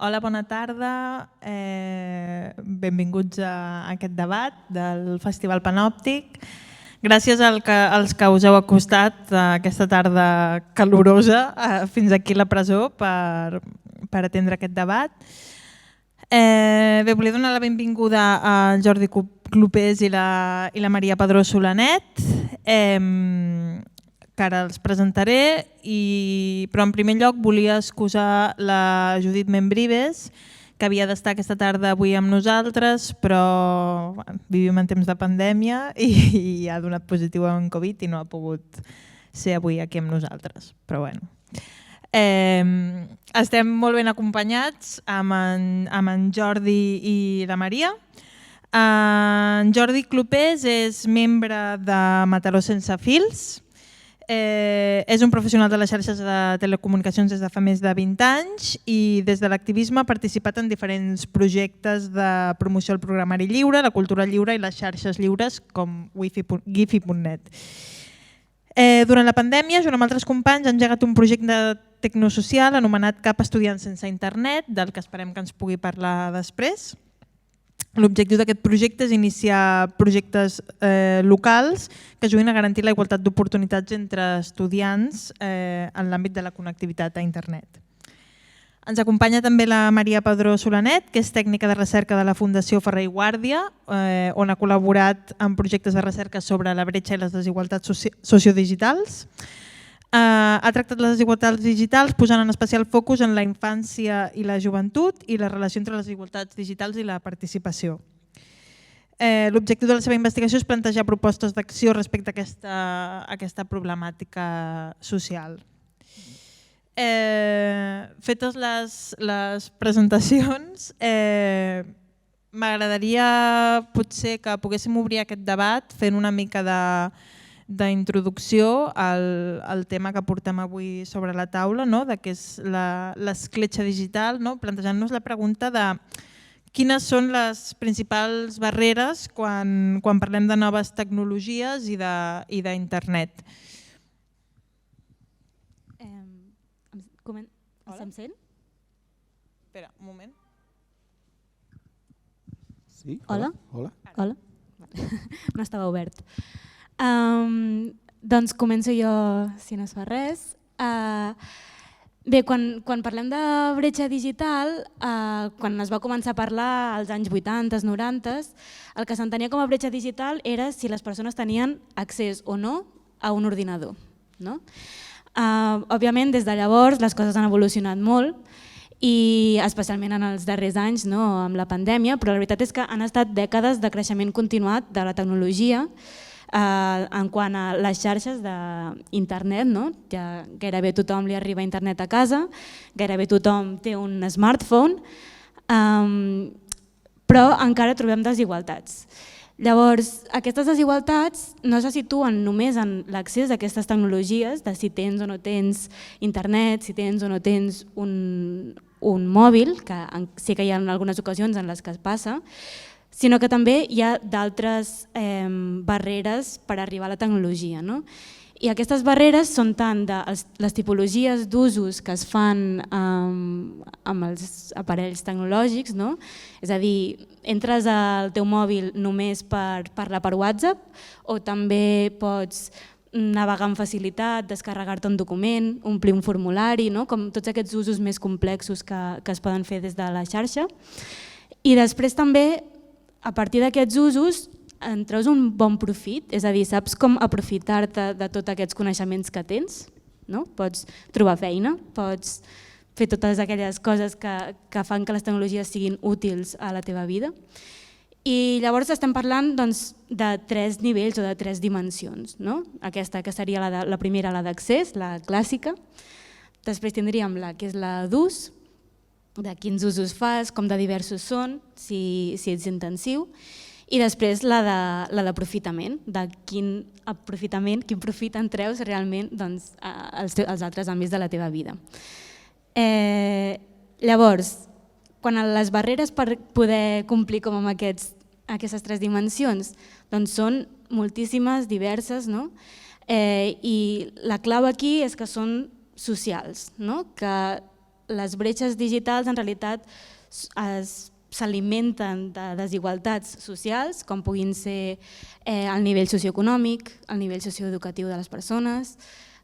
Hola, bona tarda. Benvinguts a aquest debat del Festival Panòptic. Gràcies als que us heu acostat aquesta tarda calorosa fins aquí a la presó per atendre aquest debat. Bé, volia donar la benvinguda al Jordi Clopés i la Maria Padró Solanet, que ara els presentaré, però en primer lloc volia excusar la Judit Membrives, que havia d'estar aquesta tarda avui amb nosaltres, però vivim en temps de pandèmia i ha donat positiu en Covid i no ha pogut ser avui aquí amb nosaltres. Però bueno, estem molt ben acompanyats amb en Jordi i la Maria. En Jordi Clopés és membre de Mataró Sense Fils. És un professional de les xarxes de telecomunicacions des de fa més de 20 anys i des de l'activisme ha participat en diferents projectes de promoció del programari lliure, la cultura lliure i les xarxes lliures com Gifi.net. Durant la pandèmia, junt amb altres companys, ha engegat un projecte tecnosocial anomenat Cap Estudiant Sense Internet, del que esperem que ens pugui parlar després. L'objectiu d'aquest projecte és iniciar projectes locals que ajudin a garantir la igualtat d'oportunitats entre estudiants en l'àmbit de la connectivitat a internet. Ens acompanya també la Maria Padró Solanet, que és tècnica de recerca de la Fundació Ferrer i Guàrdia, on ha col·laborat en projectes de recerca sobre la bretxa i les desigualtats sociodigitals. Ha tractat les desigualtats digitals posant en especial focus en la infància i la joventut i la relació entre les desigualtats digitals i la participació. L'objectiu de la seva investigació és plantejar propostes d'acció respecte a aquesta problemàtica social. Fetes les presentacions, m'agradaria potser que poguéssim obrir aquest debat fent una mica d'introducció al tema que portem avui sobre la taula, que és l'escletxa digital, plantejant-nos la pregunta de quines són les principals barreres quan parlem de noves tecnologies i d'internet. Se'm sent? Espera, un moment. Sí? Hola? Hola? No estava obert. Doncs començo jo, si no es fa res. Bé, quan parlem de bretxa digital, quan es va començar a parlar als anys 80, 90, el que s'entenia com a bretxa digital era si les persones tenien accés o no a un ordinador. Òbviament, des de llavors les coses han evolucionat molt, i especialment en els darrers anys amb la pandèmia, però la veritat és que han estat dècades de creixement continuat de la tecnologia en quant a les xarxes d'internet. Ja gairebé tothom li arriba internet a casa, gairebé tothom té un smartphone, però encara trobem desigualtats. Llavors, aquestes desigualtats no se situen només en l'accés a aquestes tecnologies, de si tens o no tens internet, si tens o no tens un mòbil, que sí que hi ha algunes ocasions en les que es passa, sinó que també hi ha d'altres barreres per arribar a la tecnologia. I aquestes barreres són tant de les tipologies d'usos que es fan amb els aparells tecnològics, és a dir, entres al teu mòbil només per parlar per WhatsApp o també pots navegar amb facilitat, descarregar-te un document, omplir un formulari, com tots aquests usos més complexos que es poden fer des de la xarxa. I després també, a partir d'aquests usos, en treus un bon profit, és a dir, saps com aprofitar-te de tots aquests coneixements que tens, pots trobar feina, pots fer totes aquelles coses que fan que les tecnologies siguin útils a la teva vida. I llavors estem parlant de 3 nivells o de 3 dimensions. Aquesta que seria la primera, la d'accés, la clàssica. Després tindríem la que és la d'ús, de quins usos fas, com de diversos són, si ets intensiu. I després la d'aprofitament, de quin profit en treus realment als altres àmbits de la teva vida. Llavors, quan les barreres per poder complir com amb aquestes 3 dimensions són moltíssimes, diverses, i la clau aquí és que són socials, que les bretxes digitals en realitat s'alimenten de desigualtats socials, com puguin ser el nivell socioeconòmic, el nivell socioeducatiu de les persones,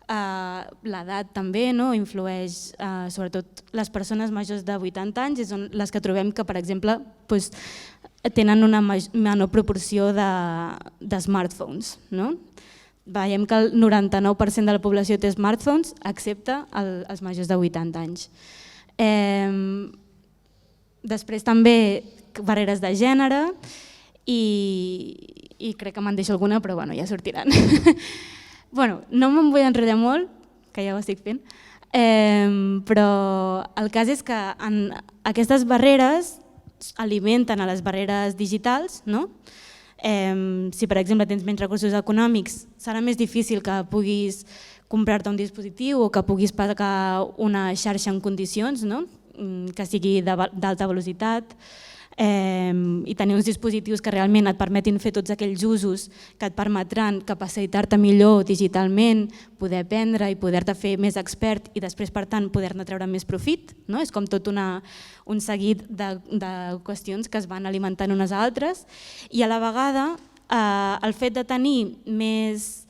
l'edat també influeix, sobretot les persones majors de 80 anys, són les que trobem que, per exemple, tenen una menor proporció de smartphones. Veiem que el 99% de la població té smartphones, excepte els majors de 80 anys. Després també barreres de gènere i crec que me'n deixo alguna, però ja sortiran. No me'n vull enrotllar molt, que ja ho estic fent, però el cas és que aquestes barreres alimenten a les barreres digitals. Si per exemple tens menys recursos econòmics, serà més difícil que puguis comprar-te un dispositiu o que puguis pagar una xarxa en condicions, que sigui d'alta velocitat, i tenir uns dispositius que realment et permetin fer tots aquells usos que et permetran capacitar-te millor digitalment, poder aprendre i poder-te fer més expert i després, per tant, poder-ne treure més profit. És com tot un seguit de qüestions que es van alimentant unes a altres, i a la vegada el fet de tenir més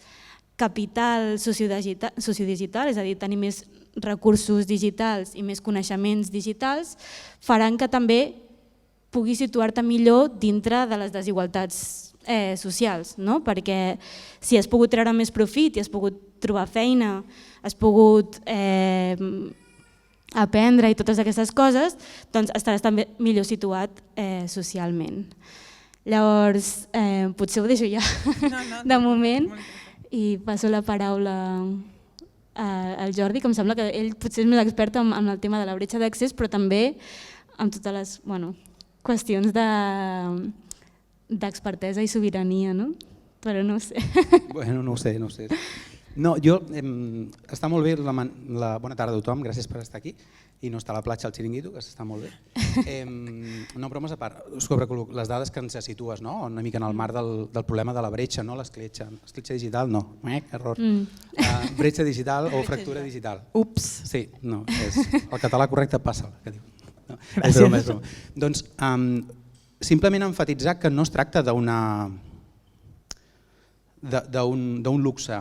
capital sociodigital, és a dir, tenir més recursos digitals i més coneixements digitals, faran que també puguis situar-te millor dintre de les desigualtats socials, perquè si has pogut treure més profit i has pogut trobar feina, has pogut aprendre i totes aquestes coses, doncs estaràs també millor situat socialment. Llavors, potser ho deixo ja de moment i passo la paraula al Jordi, que em sembla que ell potser és més expert en el tema de la bretxa d'accés, però també amb totes les qüestions d'expertesa i sobirania, però no ho sé. Bueno, no ho sé. No, està molt bé, bona tarda a tothom, gràcies per estar aquí i no estar a la platja al Xiringuito, que està molt bé. No, bromes a part, sobre les dades que ens situes, una mica en el marc del problema de la bretxa, l'escletxa digital, no, error. Bretxa digital o fractura digital. Ups. Sí, no, el català correcte passa, que diu. Gràcies. Doncs simplement emfatitzar que no es tracta d'un luxe,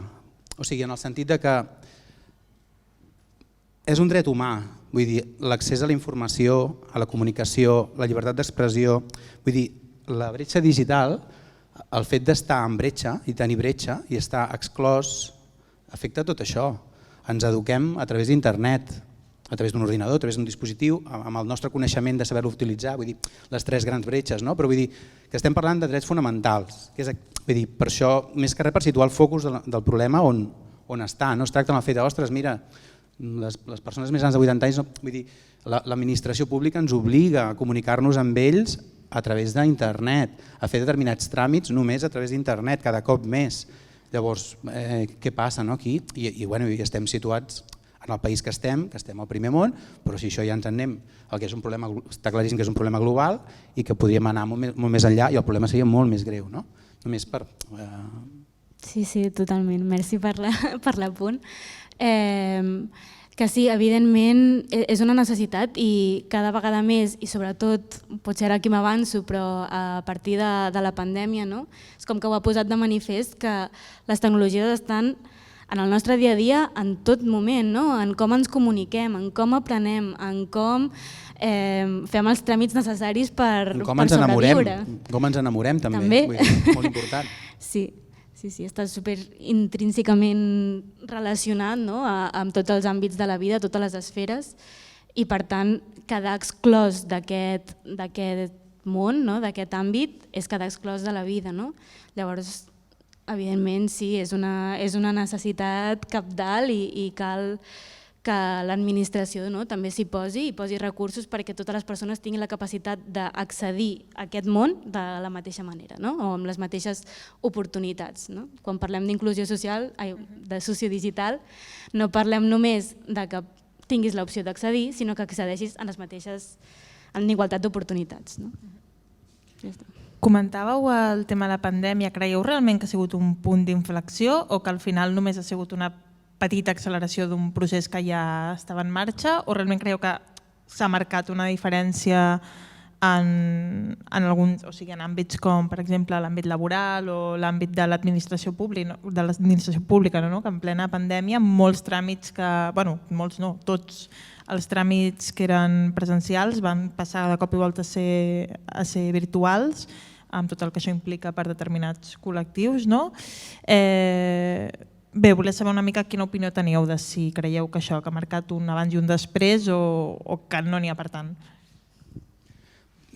o sigui, en el sentit que és un dret humà, vull dir, l'accés a la informació, a la comunicació, la llibertat d'expressió, vull dir, la bretxa digital, el fet d'estar en bretxa i tenir bretxa i estar exclòs afecta tot això. Ens eduquem a través d'internet, a través d'un ordinador, a través d'un dispositiu, amb el nostre coneixement de saber-lo utilitzar, vull dir, les tres grans bretxes, però vull dir que estem parlant de drets fonamentals. Vull dir, per això, més que res per situar el focus del problema on està. No es tracta en el fet de, ostres, mira, les persones més grans de 80 anys, vull dir, l'administració pública ens obliga a comunicar-nos amb ells a través d'internet, a fer determinats tràmits només a través d'internet, cada cop més. Llavors, què passa aquí? I estem situats en el país que estem al primer món, però si això ja ens en anem, el que és un problema, està claríssim que és un problema global i que podríem anar molt més enllà i el problema seria molt més greu. Només per... Sí, totalment. Merci per l'apunt. Que sí, evidentment és una necessitat i cada vegada més, i sobretot, potser ara aquí m'avanço, però a partir de la pandèmia, és com que ho ha posat de manifest que les tecnologies estan en el nostre dia a dia en tot moment, en com ens comuniquem, en com aprenem, en com fem els tràmits necessaris per sobreviure. Com ens enamorem també, molt important. Sí, està super intrínsecament relacionat amb tots els àmbits de la vida, totes les esferes, i per tant quedar exclòs d'aquest món, d'aquest àmbit, és quedar exclòs de la vida. Llavors, evidentment, sí, és una necessitat cabdal i cal que l'administració també s'hi posi recursos perquè totes les persones tinguin la capacitat d'accedir a aquest món de la mateixa manera, o amb les mateixes oportunitats. Quan parlem d'inclusió social, de sociodigital, no parlem només de que tinguis l'opció d'accedir, sinó que accedeixis en igualtat d'oportunitats. Ja està. Comentàveu el tema de la pandèmia, creieu realment que ha sigut un punt d'inflexió o que al final només ha sigut una petita acceleració d'un procés que ja estava en marxa, o realment creieu que s'ha marcat una diferència en alguns, o sigui, en àmbits com, per exemple, l'àmbit laboral o l'àmbit de l'administració pública, no? Que en plena pandèmia molts tràmits que, bueno, molts no, tots els tràmits que eren presencials van passar de cop i volta a ser virtuals, amb tot el que això implica per determinats col·lectius, no? Bé, volia saber una mica quina opinió teníeu de si creieu que això que ha marcat un abans i un després o que no n'hi ha per tant.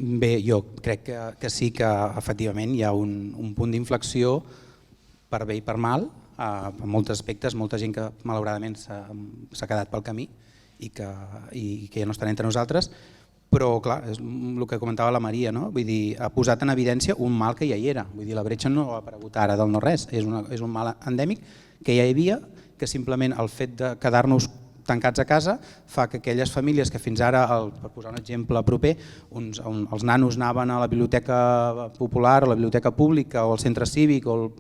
Bé, jo crec que sí que efectivament hi ha un punt d'inflexió per bé i per mal, en molts aspectes, molta gent que malauradament s'ha quedat pel camí i que ja no estan entre nosaltres, però clar, és el que comentava la Maria, no? Vull dir, ha posat en evidència un mal que ja hi era, vull dir, la bretxa no ha aparegut ara del no res, és un mal endèmic que ja hi havia, que simplement el fet de quedar-nos tancats a casa fa que aquelles famílies que fins ara, per posar un exemple proper, els nanos anaven a la biblioteca popular, a la biblioteca pública o al centre cívic o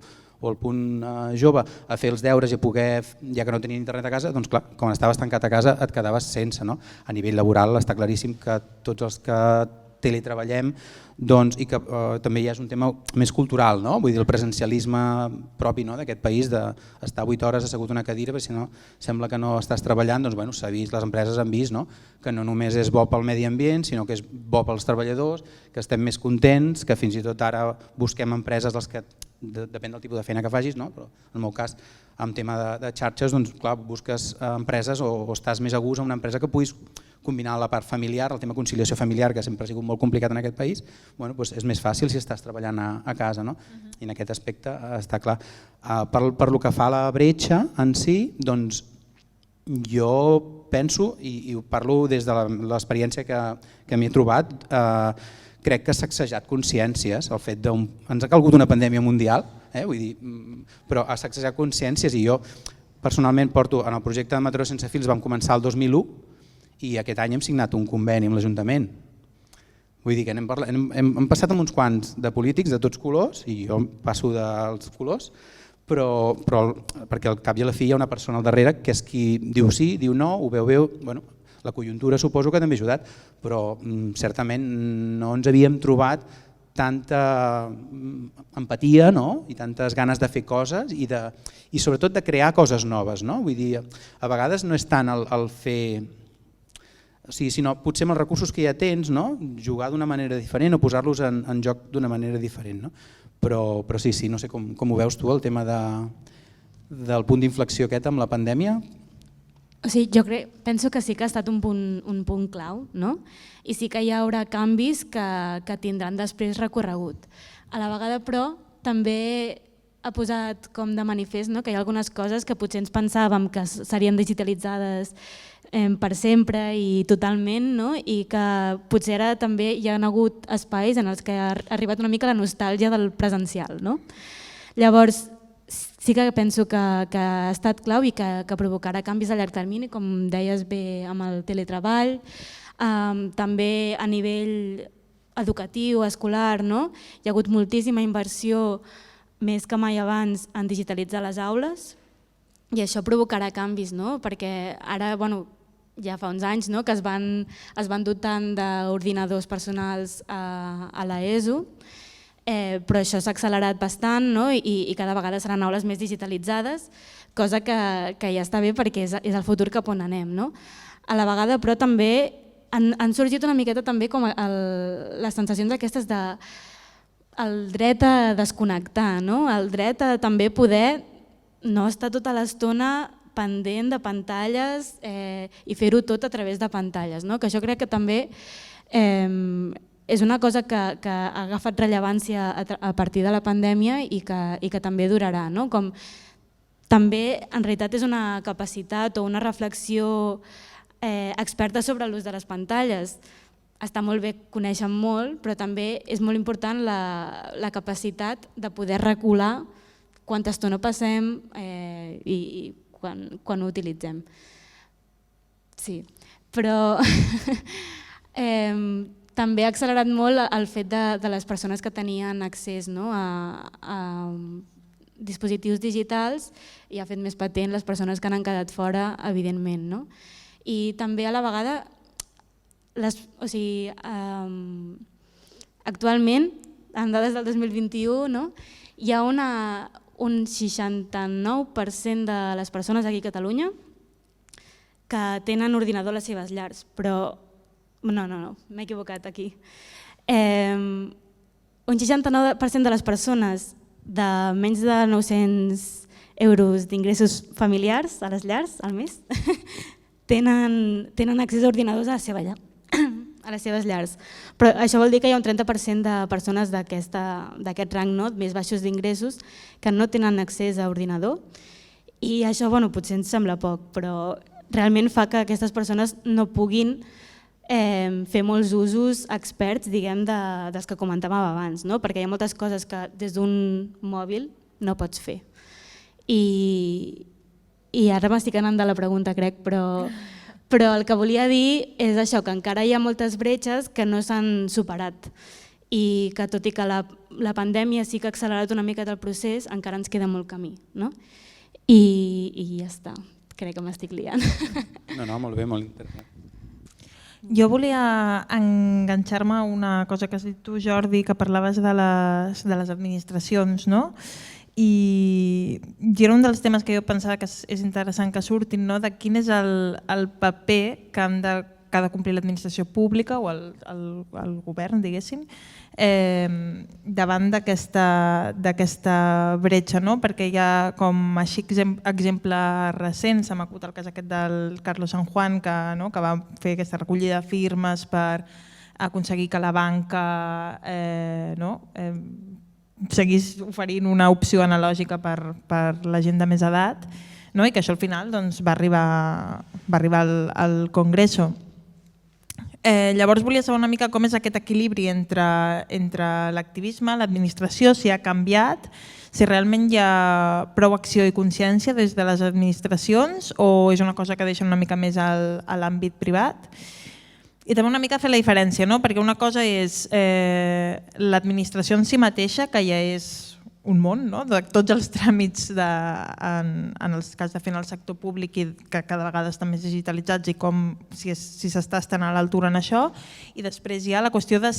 el punt jove a fer els deures i a poder, ja que no tenien internet a casa, doncs clar, quan estaves tancat a casa et quedaves sense. No? A nivell laboral està claríssim que tots els que teletreballem i que també ja és un tema més cultural, no? Vull dir, el presencialisme propi d'aquest país d'estar 8 hores assegut a una cadira, perquè si no sembla que no estàs treballant, doncs bueno, s'ha vist, les empreses han vist que no només és bo pel medi ambient, sinó que és bo pels treballadors, que estem més contents, que fins i tot ara busquem empreses dels que depèn del tipus de feina que facis, no? Però en el meu cas, en tema de xarxes, doncs clar, busques empreses o estàs més a gust a una empresa que puguis combinar la part familiar, el tema conciliació familiar, que sempre ha sigut molt complicat en aquest país, bueno, doncs és més fàcil si estàs treballant a casa, no? I en aquest aspecte està clar. Per lo que fa a la bretxa en si, doncs jo penso, i ho parlo des de l'experiència que m'hi he trobat, crec que s'ha sacsejat consciències, el fet ens ha calgut una pandèmia mundial, vull dir, però ha sacsejat consciències i jo personalment porto en el projecte de Mataró sense fils, vam començar el 2001 i aquest any hem signat un conveni amb l'Ajuntament. Vull dir que hem passat amb uns quants de polítics de tots colors i jo passo dels colors, però perquè al cap i a la fi hi ha una persona al darrere que és qui diu sí, diu no, ho veu, bueno, la conjuntura suposo que també ha ajudat, però certament no ens havíem trobat tanta empatia, no? I tantes ganes de fer coses i sobretot de crear coses noves. No? Vull dir, a vegades no és tant el fer, sinó potser amb els recursos que ja tens, no? Jugar d'una manera diferent o posar-los en joc d'una manera diferent. No? Però sí, no sé com ho veus tu, el tema del punt d'inflexió aquest amb la pandèmia. O sigui, penso que sí que ha estat un punt clau, no? I sí que hi haurà canvis que tindran després recorregut. A la vegada, però, també ha posat com de manifest que hi ha algunes coses que potser ens pensàvem que serien digitalitzades per sempre i totalment, i que potser ara també hi ha hagut espais en els que ha arribat una mica la nostàlgia del presencial. Llavors, sí que penso que ha estat clau i que provocarà canvis a llarg termini, com deies bé amb el teletreball, també a nivell educatiu, escolar, hi ha hagut moltíssima inversió més que mai abans en digitalitzar les aules i això provocarà canvis, perquè ara ja fa uns anys que es van dotant d'ordinadors personals a l'ESO, però això s'ha accelerat bastant i cada vegada seran aules més digitalitzades, cosa que ja està bé perquè és el futur cap on anem. A la vegada, però, també han sorgit una miqueta també com les sensacions aquestes del dret a desconnectar, el dret a també poder no estar tota l'estona pendent de pantalles i fer-ho tot a través de pantalles, que això crec que també és una cosa que ha agafat rellevància a partir de la pandèmia i que també durarà. També en realitat és una capacitat o una reflexió experta sobre l'ús de les pantalles. Està molt bé conèixer molt, però també és molt important la capacitat de poder recular quanta estona passem i quan ho utilitzem. Sí, però també ha accelerat molt el fet de les persones que tenien accés a dispositius digitals i ha fet més patent les persones que n'han quedat fora, evidentment. No? I també a la vegada, actualment, amb dades del 2021, no? Hi ha un 69% de les persones aquí a Catalunya que tenen ordinador a les seves llars, però no, m'he equivocat aquí. Un 69% de les persones de menys de 900 euros d'ingressos familiars a les llars al mes tenen accés a ordinadors a la seva llar, a les seves llars. Però això vol dir que hi ha un 30% de persones d'aquest rang, no? Més baixos d'ingressos que no tenen accés a ordinador, i això potser ens sembla poc, però realment fa que aquestes persones no puguin fer molts usos experts, diguem, dels que comentàvem abans, no? Perquè hi ha moltes coses que des d'un mòbil no pots fer. I ara m'estic anant de la pregunta, crec, però el que volia dir és això, que encara hi ha moltes bretxes que no s'han superat i que tot i que la pandèmia sí que ha accelerat una mica el procés, encara ens queda molt camí. No? I ja està, crec que m'estic liant. No, molt bé, molt interessant. Jo volia enganxar-me a una cosa que has dit tu, Jordi, que parlaves de les administracions, no? I era un dels temes que jo pensava que és interessant que surtin, no? De quin és el paper que ha de complir l'administració pública o el govern, diguéssim, davant d'aquesta bretxa, no? Perquè hi ha com així exemples recents, se m'acut el cas aquest del Carlos San Juan, que va fer aquesta recollida de firmes per aconseguir que la banca seguís oferint una opció analògica per la gent de més edat, i que això al final va arribar al Congreso. Llavors volia saber una mica com és aquest equilibri entre l'activisme, l'administració, si ha canviat, si realment hi ha prou acció i consciència des de les administracions o és una cosa que deixa una mica més a l'àmbit privat. I també una mica fer la diferència, perquè una cosa és l'administració en si mateixa, que ja és un món, de tots els tràmits en els cas de fer en el sector públic i que cada vegada estan més digitalitzats i com si s'està estant a l'altura en això, i després hi ha la qüestió de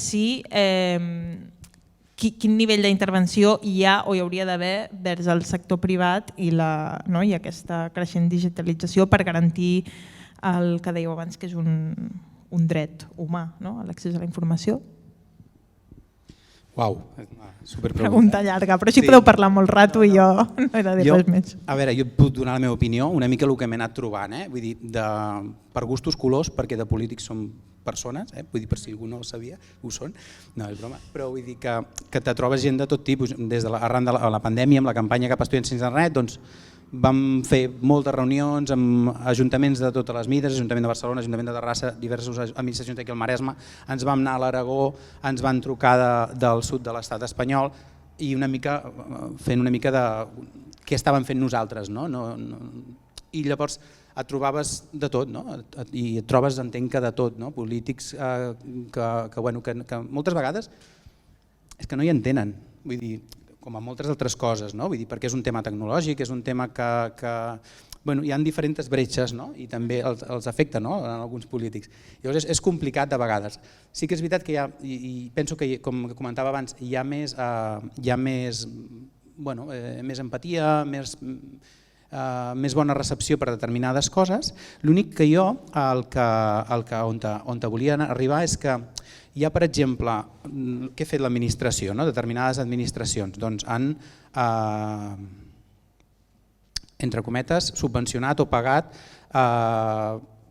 quin nivell d'intervenció hi ha o hi hauria d'haver vers el sector privat i aquesta creixent digitalització per garantir el que dèieu abans, que és un dret humà, l'accés a la informació. Uau, superpregunta. Pregunta llarga, però així podeu parlar molt rato i jo no he de dir res més. A veure, jo puc donar la meva opinió, una mica el que m'he anat trobant, vull dir, per gustos colors, perquè de polítics som persones, vull dir, per si algú no ho sabia, ho són, no, és broma, però vull dir que te trobes gent de tot tipus, des de arran de la pandèmia, amb la campanya Cap a Estudiants sense Internet, doncs vam fer moltes reunions amb ajuntaments de totes les mides, Ajuntament de Barcelona, Ajuntament de Terrassa, diverses administracions d'aquí al Maresme, ens vam anar a l'Aragó, ens van trucar del sud de l'estat espanyol i fent una mica de què estàvem fent nosaltres. I llavors et trobaves de tot, i et trobes, entenc que de tot, polítics que moltes vegades és que no hi entenen, vull dir, com a moltes altres coses, perquè és un tema tecnològic, és un tema que hi ha diferents bretxes i també els afecta en alguns polítics. Llavors és complicat de vegades. Sí que és veritat que hi ha, i penso que, com comentava abans, hi ha més empatia, més bona recepció per determinades coses. L'únic que jo, on volia arribar és que hi ha, per exemple, què ha fet l'administració, determinades administracions, doncs han, entre cometes, subvencionat o pagat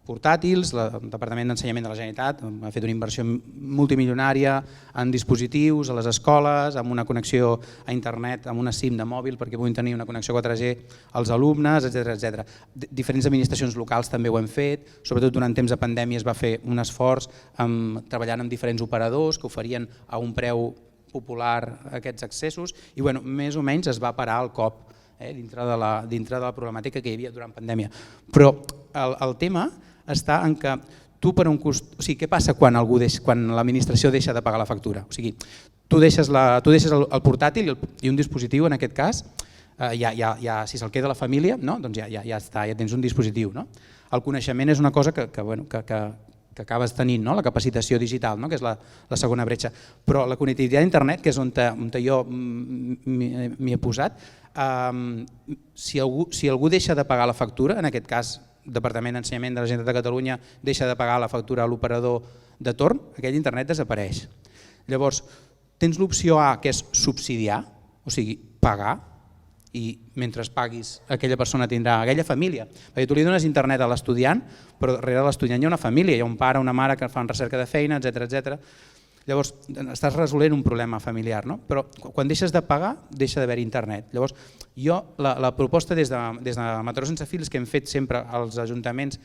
portàtils, el Departament d'Ensenyament de la Generalitat ha fet una inversió multimilionària en dispositius a les escoles, amb una connexió a internet, amb una SIM de mòbil perquè puguin tenir una connexió 4G als alumnes, etc. Diferents administracions locals també ho han fet, sobretot durant temps de pandèmia es va fer un esforç treballant amb diferents operadors que oferien a un preu popular aquests accessos i més o menys es va parar el cop dintre de la problemàtica que hi havia durant pandèmia. Però el tema està en que tu per un cost... O sigui, què passa quan l'administració deixa de pagar la factura? O sigui, tu deixes el portàtil i un dispositiu, en aquest cas, si se'l queda la família, no? Doncs ja està, ja tens un dispositiu. No? El coneixement és una cosa que acabes tenint, no? La capacitació digital, no? Que és la segona bretxa. Però la connectivitat d'internet, que és on jo m'hi he posat, si algú deixa de pagar la factura, en aquest cas Departament d'Ensenyament de la Generalitat de Catalunya deixa de pagar la factura a l'operador de torn, aquell internet desapareix. Llavors, tens l'opció A, que és subsidiar, o sigui, pagar, i mentre paguis aquella persona tindrà, aquella família, perquè tu li dones internet a l'estudiant, però darrere l'estudiant hi ha una família, hi ha un pare, una mare que fan recerca de feina, etc. Llavors estàs resolent un problema familiar, no? Però quan deixes de pagar deixa d'haver internet. Llavors jo la proposta des de Mataró Sense Fils que hem fet sempre als ajuntaments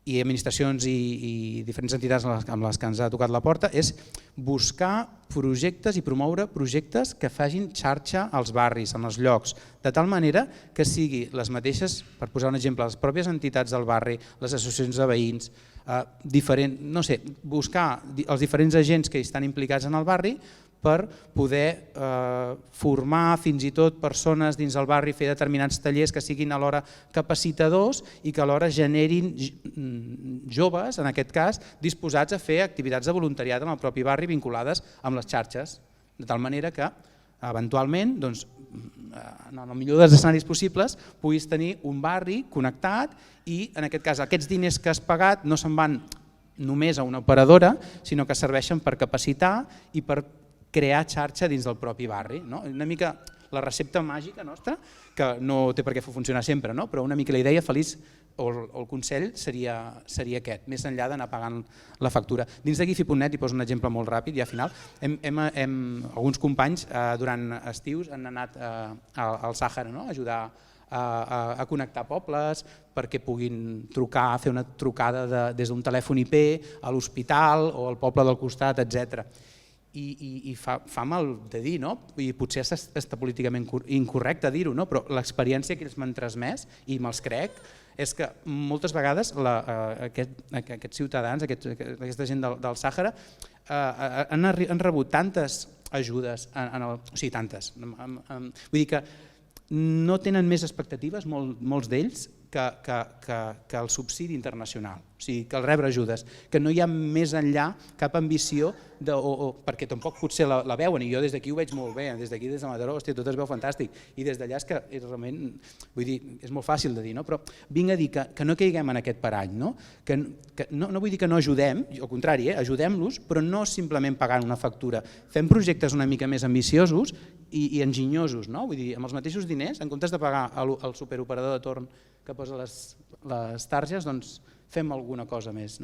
i administracions i diferents entitats amb les que ens ha tocat la porta és buscar projectes i promoure projectes que facin xarxa als barris, en els llocs, de tal manera que sigui les mateixes, per posar un exemple, les pròpies entitats del barri, les associacions de veïns, buscar els diferents agents que hi estan implicats en el barri per poder formar fins i tot persones dins del barri, fer determinats tallers que siguin alhora capacitadors i que alhora generin joves, en aquest cas, disposats a fer activitats de voluntariat en el propi barri vinculades amb les xarxes, de tal manera que eventualment, en el millor dels escenaris possibles, puguis tenir un barri connectat i en aquest cas aquests diners que has pagat no se'n van només a una operadora, sinó que serveixen per capacitar i per crear xarxa dins del propi barri. Una mica la recepta màgica nostra, que no té per què funcionar sempre, però una mica la idea feliç o el consell seria aquest, més enllà d'anar pagant la factura. Dins de Gifi.net, i poso un exemple molt ràpid i al final, alguns companys durant estius han anat al Sàhara a ajudar a connectar pobles perquè puguin trucar, fer una trucada des d'un telèfon IP a l'hospital o al poble del costat, etc. I fa mal de dir, i potser està políticament incorrecte dir-ho, però l'experiència que ells m'han transmès, i me'ls crec, és que moltes vegades aquests ciutadans, aquesta gent del Sàhara, han rebut tantes ajudes, o sigui, tantes, vull dir que no tenen més expectatives, molts d'ells, que el subsidi internacional, o sigui, que el rebre ajudes, que no hi ha més enllà cap ambició, perquè tampoc potser la veuen, i jo des d'aquí ho veig molt bé, des d'aquí, des de Mataró, tot es veu fantàstic, i des d'allà és que realment, vull dir, és molt fàcil de dir, però vinc a dir que no caiguem en aquest parany, no vull dir que no ajudem, al contrari, ajudem-los, però no simplement pagant una factura, fem projectes una mica més ambiciosos i enginyosos, vull dir, amb els mateixos diners, en comptes de pagar al superoperador de torn que posa les targes, doncs fem alguna cosa més.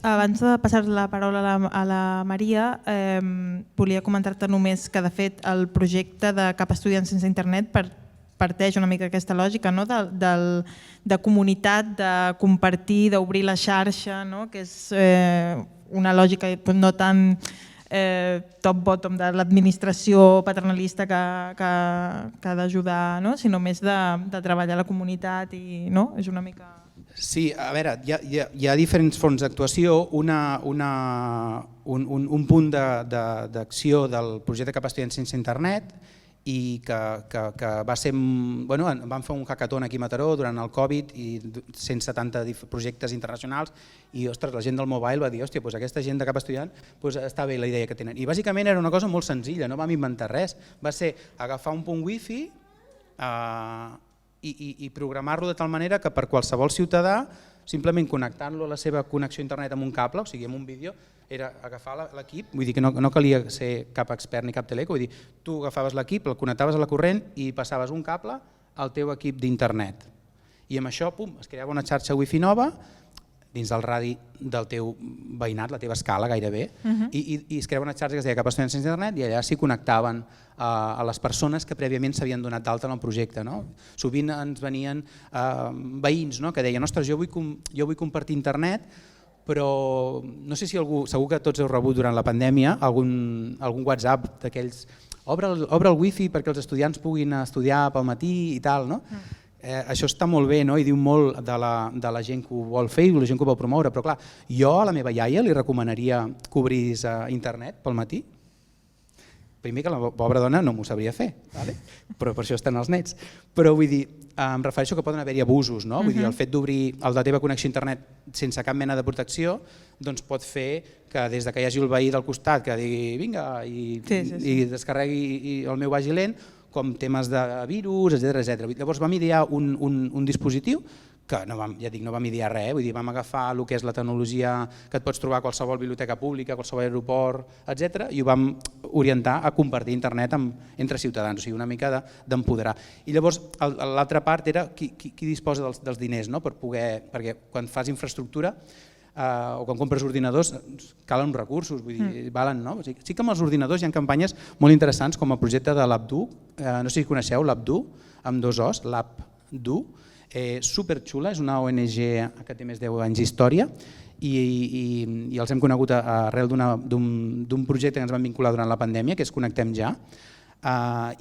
Abans de passar la paraula a la Maria, volia comentar-te només que de fet el projecte de Cap Estudiant Sense Internet parteix una mica aquesta lògica de comunitat, de compartir, d'obrir la xarxa, que és una lògica no tan top-bottom de l'administració paternalista que ha d'ajudar, sinó més de treballar a la comunitat i és una mica... Sí, a veure, hi ha diferents fronts d'actuació. Un punt d'acció del projecte Cap Estudiant Sense Internet i que va ser... Vam fer un hackathon aquí a Mataró durant el Covid i 170 projectes internacionals i la gent del mobile va dir hòstia, aquesta gent de Cap Estudiant està bé la idea que tenen. I bàsicament era una cosa molt senzilla, no vam inventar res. Va ser agafar un punt wifi i programar-lo de tal manera que per qualsevol ciutadà, simplement connectant-lo a la seva connexió a internet amb un cable, o sigui amb un vídeo, era agafar l'equip, vull dir que no calia ser cap expert ni cap teleco, vull dir, tu agafaves l'equip, el connectaves a la corrent i passaves un cable al teu equip d'internet. I amb això es creava una xarxa wifi nova dins del radi del teu veïnat, la teva escala gairebé, i es creava una xarxa que es deia Cap Estudiant Sense Internet i allà s'hi connectaven a les persones que prèviament s'havien donat d'alta en el projecte. Sovint ens venien veïns que deien ostres, jo vull compartir internet, però no sé si segur que tots heu rebut durant la pandèmia algun WhatsApp d'aquells obre el wifi perquè els estudiants puguin estudiar pel matí i tal, no? Això està molt bé i diu molt de la gent que ho vol fer i la gent que ho vol promoure, però clar, jo a la meva iaia li recomanaria que obrís internet pel matí? primer que la pobra dona no m'ho sabria fer, però per això estan els nets. Però vull dir, em refereixo que poden haver-hi abusos, no? Vull dir, el fet d'obrir la teva connexió a internet sense cap mena de protecció doncs pot fer que des que hi hagi el veí del costat que digui vinga i descarregui i el meu vagi lent, com temes de virus, etc. Llavors vam idear un dispositiu que no vam idear res, vull dir, vam agafar el que és la tecnologia que et pots trobar a qualsevol biblioteca pública, a qualsevol aeroport, etc. i ho vam orientar a compartir internet entre ciutadans, o sigui, una mica d'empoderar. I llavors l'altra part era qui disposa dels diners, no? Perquè quan fas infraestructura o quan compres ordinadors calen recursos, vull dir, valen, no? Sí que amb els ordinadors hi ha campanyes molt interessants com el projecte de l'Abdu, no sé si coneixeu l'Abdu, amb 2 O's, l'Abdu, superxula, és una ONG que té més de 10 anys d'història i els hem conegut arrel d'un projecte que ens van vincular durant la pandèmia, que és Connectem Ja,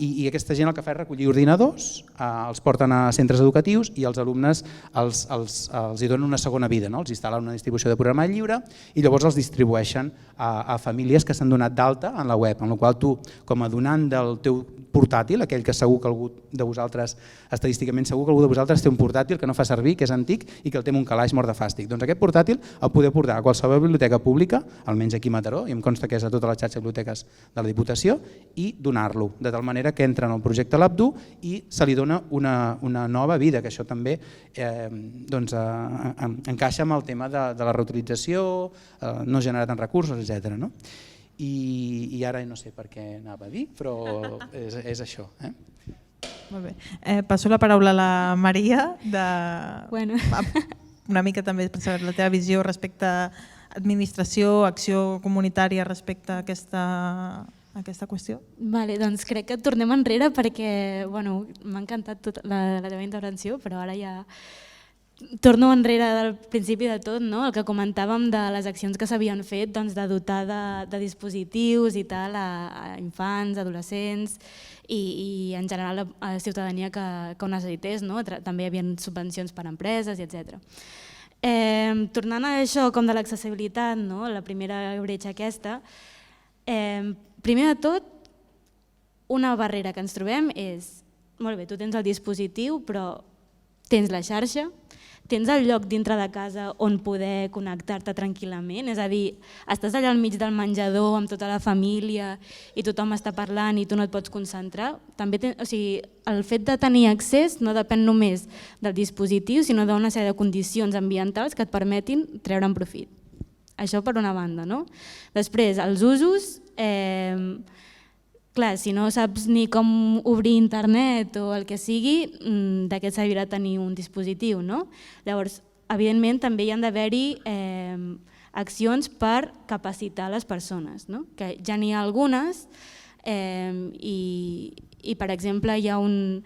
i aquesta gent el que fa és recollir ordinadors, els porten a centres educatius i els alumnes els hi donen una segona vida, els instal·len una distribució de programa lliure i llavors els distribueixen a famílies que s'han donat d'alta en la web, amb la qual tu, com a donant del teu portàtil, aquell que segur que algú de vosaltres, estadísticament segur que algú de vosaltres té un portàtil que no fa servir, que és antic i que el té en un calaix mort de fàstic. Doncs aquest portàtil el podeu portar a qualsevol biblioteca pública, almenys aquí a Mataró, i em consta que és a tota la xarxa de biblioteques de la Diputació, i donar-lo, de tal manera que entra en el projecte l'Abdu i se li dona una nova vida, que això també encaixa amb el tema de la reutilització, no generar tants recursos, etc. I ara no sé per què anava a dir, però és això. Molt bé. Passo la paraula a la Maria, una mica també per saber la teva visió respecte a administració, acció comunitària respecte a aquesta qüestió. Doncs crec que tornem enrere perquè m'ha encantat la teva intervenció, però ara ja torno enrere del principi de tot, el que comentàvem de les accions que s'havien fet de dotar de dispositius i tal a infants, adolescents i en general a la ciutadania que ho necessités. També hi havia subvencions per a empreses, etc. Tornant a això com de l'accessibilitat, la primera bretxa aquesta, primer de tot, una barrera que ens trobem és, molt bé, tu tens el dispositiu però tens la xarxa, tens el lloc dintre de casa on poder connectar-te tranquil·lament, és a dir, estàs allà al mig del menjador amb tota la família i tothom està parlant i tu no et pots concentrar. El fet de tenir accés no depèn només del dispositiu, sinó d'una sèrie de condicions ambientals que et permetin treure'n profit. Això per una banda. Després, els usos, clar, si no saps ni com obrir internet o el que sigui, de què et servirà tenir un dispositiu, no? Llavors, evidentment, també hi han d'haver-hi accions per capacitar les persones, que ja n'hi ha algunes i, per exemple, hi ha un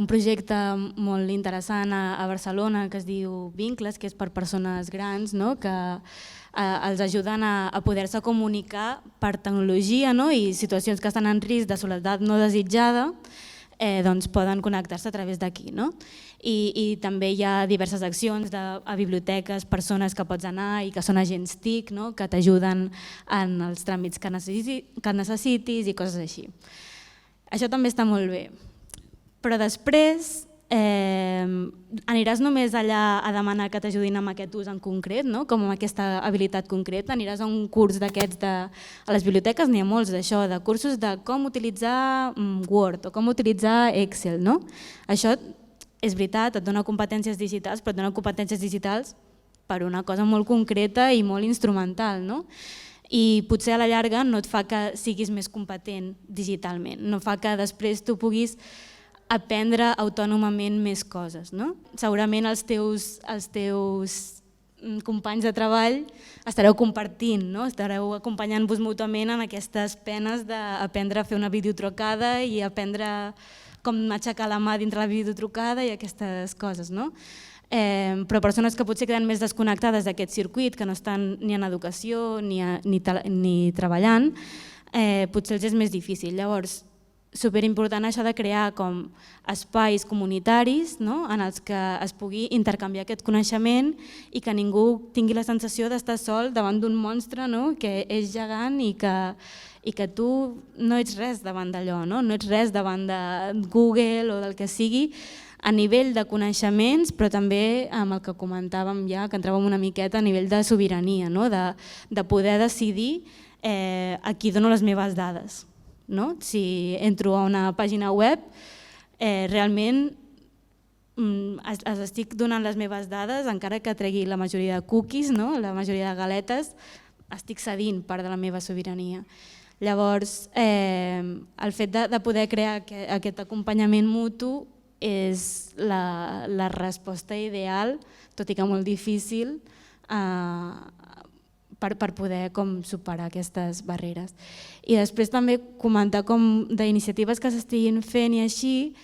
projecte molt interessant a Barcelona que es diu Vincles, que és per persones grans, que els ajuden a poder-se comunicar per tecnologia i situacions que estan en risc de soledat no desitjada poden connectar-se a través d'aquí. I també hi ha diverses accions a biblioteques, persones que pots anar i que són agents TIC, que t'ajuden en els tràmits que necessitis i coses així. Això també està molt bé. Però després aniràs només allà a demanar que t'ajudin amb aquest ús en concret, com amb aquesta habilitat concreta, aniràs a un curs d'aquests a les biblioteques, n'hi ha molts d'això, de cursos de com utilitzar Word o com utilitzar Excel. Això és veritat, et dona competències digitals, però et dona competències digitals per una cosa molt concreta i molt instrumental. I potser a la llarga no et fa que siguis més competent digitalment, no fa que després tu puguis aprendre autònomament més coses. Segurament els teus companys de treball estareu compartint, estareu acompanyant-vos mútuament en aquestes penes d'aprendre a fer una videotrucada i aprendre com aixecar la mà dintre la videotrucada i aquestes coses. Però persones que potser queden més desconnectades d'aquest circuit, que no estan ni en educació ni treballant, potser els és més difícil. Llavors, superimportant això de crear com espais comunitaris, no? En els que es pugui intercanviar aquest coneixement i que ningú tingui la sensació d'estar sol davant d'un monstre, no? Que és gegant i que tu no ets res davant d'allò, no? No ets res davant de Google o del que sigui, a nivell de coneixements, però també amb el que comentàvem ja, que entràvem una miqueta a nivell de sobirania, no? De poder decidir a qui dono les meves dades. No? Si entro a una pàgina web, realment els estic donant les meves dades, encara que tregui la majoria de cookies, no? La majoria de galetes, estic cedint part de la meva sobirania. Llavors, el fet de poder crear aquest acompanyament mutu és la resposta ideal, tot i que molt difícil, per poder superar aquestes barreres. I després també comentar com d'iniciatives que s'estiguin fent i així,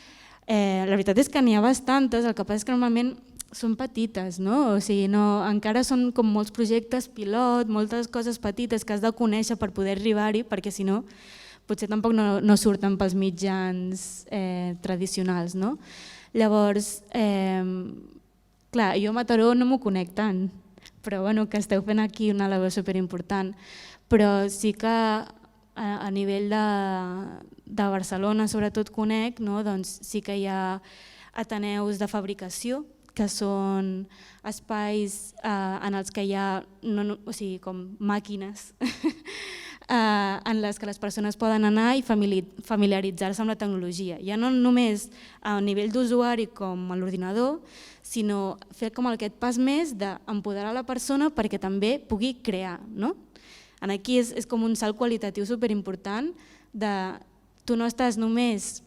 la veritat és que n'hi ha bastantes, el que passa és que normalment són petites, no? O sigui, encara són com molts projectes pilot, moltes coses petites que has de conèixer per poder arribar-hi, perquè si no potser tampoc no surten pels mitjans tradicionals. Llavors, clar, jo a Mataró no m'ho conec tant, però que esteu fent aquí una labor superimportant. Però sí que a nivell de Barcelona sobretot conec, doncs sí que hi ha ateneus de fabricació, que són espais en els que hi ha com màquines en les que les persones poden anar i familiaritzar-se amb la tecnologia. Ja no només a nivell d'usuari com a l'ordinador, sinó fer com aquest pas més d'empoderar la persona perquè també pugui crear. Aquí és com un salt qualitatiu superimportant de tu no estàs només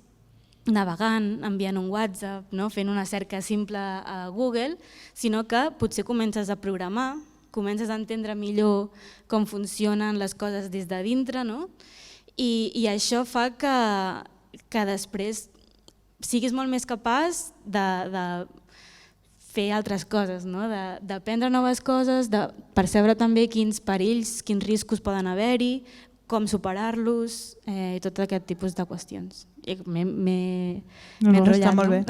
navegant, enviant un WhatsApp, fent una cerca simple a Google, sinó que potser comences a programar, comences a entendre millor com funcionen les coses des de dintre, i això fa que després siguis molt més capaç de fer altres coses, d'aprendre noves coses, de percebre també quins perills, quins riscos poden haver-hi, com superar-los i tot aquest tipus de qüestions. M'he enrotllat. Està molt bé.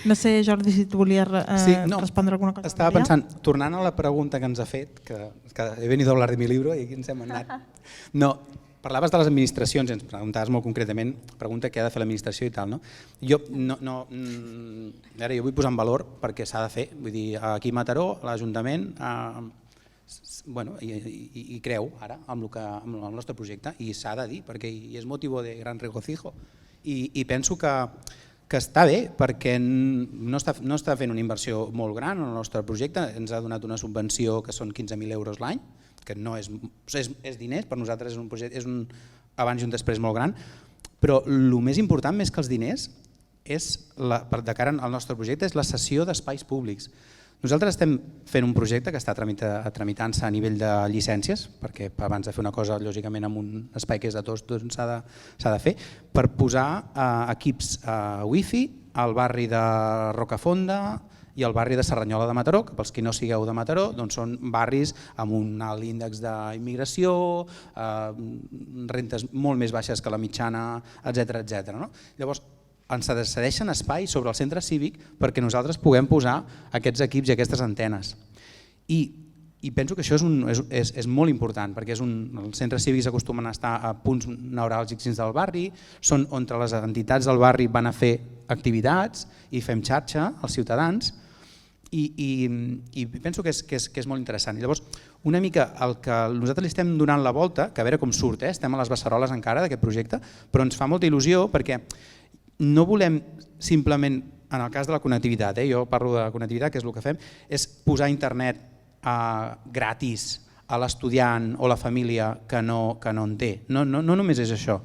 No sé, Jordi, si tu volies respondre alguna cosa. Estava pensant, tornant a la pregunta que ens ha fet, que he venido a hablar de mi libro i aquí ens hem anat. No, parlaves de les administracions, ens preguntaves molt concretament, pregunta què ha de fer l'administració i tal. Jo vull posar en valor perquè s'ha de fer. Vull dir, aquí a Mataró, l'Ajuntament i creu ara amb el nostre projecte i s'ha de dir perquè és motiu de gran regocijo i penso que està bé perquè no està fent una inversió molt gran en el nostre projecte, ens ha donat una subvenció que són 15.000 euros l'any, que no és diners, per nosaltres és un abans i un després molt gran, però el més important, més que els diners, de cara al nostre projecte, és la cessió d'espais públics. Nosaltres estem fent un projecte que està tramitant-se a nivell de llicències, perquè abans de fer una cosa, lògicament, amb un espai que és de tots, s'ha de fer, per posar equips wifi al barri de Rocafonda i al barri de Cerdanyola de Mataró, que pels qui no sigueu de Mataró són barris amb un alt índex d'immigració, rentes molt més baixes que la mitjana, etc. Llavors, ens cedeixen espai sobre el centre cívic perquè nosaltres puguem posar aquests equips i aquestes antenes. I penso que això és molt important perquè els centres cívics acostumen a estar a punts neuràlgics dins del barri, són on les entitats del barri van a fer activitats i fem xarxa als ciutadans i penso que és molt interessant. Llavors, una mica el que nosaltres li estem donant la volta, que a veure com surt, estem a les beceroles encara d'aquest projecte, però ens fa molta il·lusió perquè no volem simplement, en el cas de la connectivitat, jo parlo de connectivitat, que és el que fem, és posar internet gratis a l'estudiant o la família que no en té. No només és això.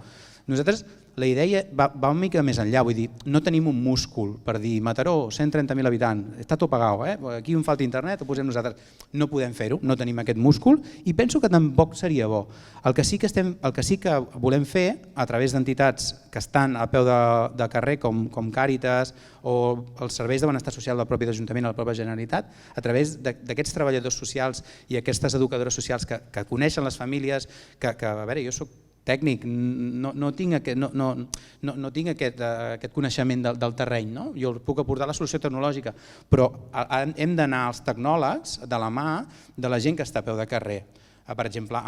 Nosaltres la idea va una mica més enllà, vull dir, no tenim un múscul per dir Mataró, 130.000 habitants, està tot pagat, aquí em falta internet, ho posem nosaltres. No podem fer-ho, no tenim aquest múscul i penso que tampoc seria bo. El que sí que volem fer a través d'entitats que estan a peu de carrer com Càritas o els serveis de benestar social del propi Ajuntament o la pròpia Generalitat, a través d'aquests treballadors socials i aquestes educadores socials que coneixen les famílies, que a veure, jo soc tècnic, no tinc aquest coneixement del terreny, no? Jo puc aportar la solució tecnològica, però hem d'anar als tecnòlegs de la mà de la gent que està a peu de carrer. Per exemple,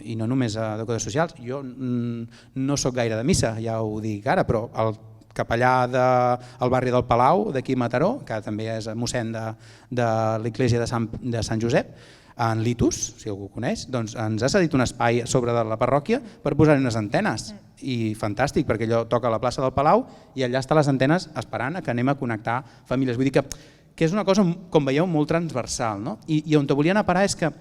i no només d'educadors socials, jo no sóc gaire de missa, ja ho dic ara, però el capellà del barri del Palau, d'aquí a Mataró, que també és mossèn de l'església de Sant Josep, en Litus, si algú ho coneix, doncs ens ha cedit un espai sobre de la parròquia per posar-hi unes antenes. I fantàstic, perquè allò toca a la plaça del Palau i allà estan les antenes esperant que anem a connectar famílies. Vull dir que és una cosa, com veieu, molt transversal. No? I on te volia anar a parar és que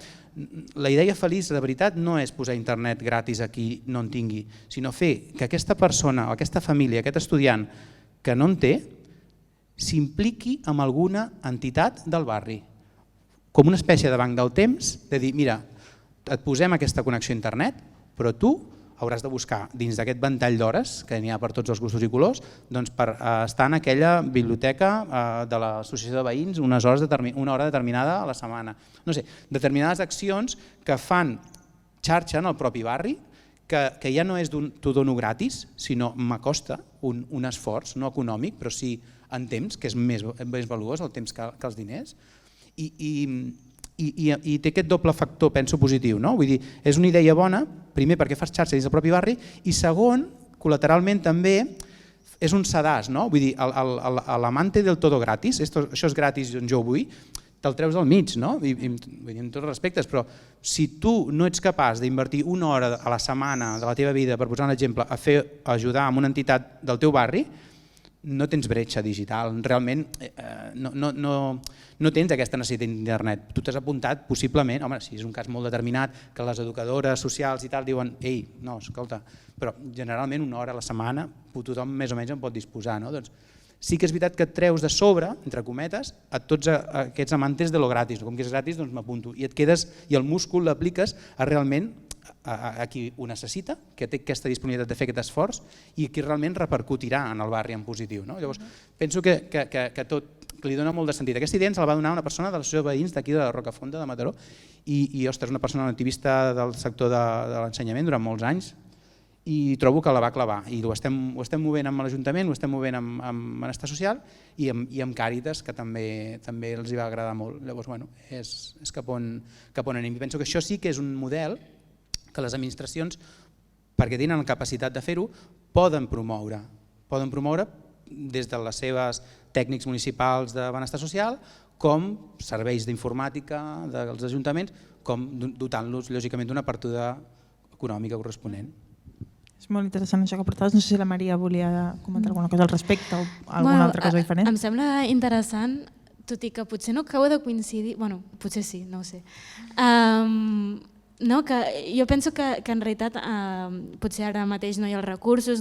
la idea feliç, de veritat, no és posar internet gratis a qui no en tingui, sinó fer que aquesta persona, aquesta família, aquest estudiant que no en té, s'impliqui amb alguna entitat del barri, com una espècie de banc del temps, de dir, mira, et posem aquesta connexió a internet, però tu hauràs de buscar dins d'aquest ventall d'hores, que n'hi ha per tots els gustos i colors, doncs per estar en aquella biblioteca de l'associació de veïns una hora determinada a la setmana. No sé, determinades accions que fan xarxa en el propi barri, que ja no és t'ho dono gratis, sinó m'acosta un esforç, no econòmic, però sí en temps, que és més valuós el temps que els diners, i té aquest doble factor, penso, positiu. Vull dir, és una idea bona, primer perquè fas xarxa dins del propi barri, i segon, col·lateralment també, és un sedàs. Vull dir, l'amante del todo gratis, això és gratis on jo vull, te'l treus del mig, amb tots els respectes, però si tu no ets capaç d'invertir una hora a la setmana de la teva vida, per posar un exemple, a ajudar amb una entitat del teu barri, no tens bretxa digital, realment no tens aquesta necessitat d'internet. Tu t'has apuntat possiblement, home, si és un cas molt determinat, que les educadores socials i tal diuen, ei, no, escolta, però generalment una hora a la setmana tothom més o menys en pot disposar. Doncs sí que és veritat que et treus de sobre, entre cometes, a tots aquests amantes de lo gratis. Com que és gratis, doncs m'apunto. I et quedes, i el múscul l'apliques a realment a qui ho necessita, que té aquesta disponibilitat de fer aquest esforç i qui realment repercutirà en el barri en positiu. Llavors, penso que tot li dona molt de sentit. Aquesta idea ens la va donar una persona de l'associació de veïns d'aquí de Rocafonda, de Mataró, i ostres, una persona activista del sector de l'ensenyament durant molts anys, i trobo que la va clavar. I ho estem movent amb l'Ajuntament, ho estem movent amb Benestar Social i amb Càritas, que també els hi va agradar molt. Llavors, és cap on anem. I penso que això sí que és un model que les administracions, perquè tenen la capacitat de fer-ho, poden promoure des de les seves tècnics municipals de benestar social, com serveis d'informàtica dels ajuntaments, com dotant-los lògicament d'una partida econòmica corresponent. És molt interessant això que portaves. No sé si la Maria volia comentar alguna cosa al respecte o alguna altra cosa diferent. Em sembla interessant, tot i que potser no acabo de coincidir, potser sí, no ho sé. No, que jo penso que en realitat potser ara mateix no hi ha els recursos,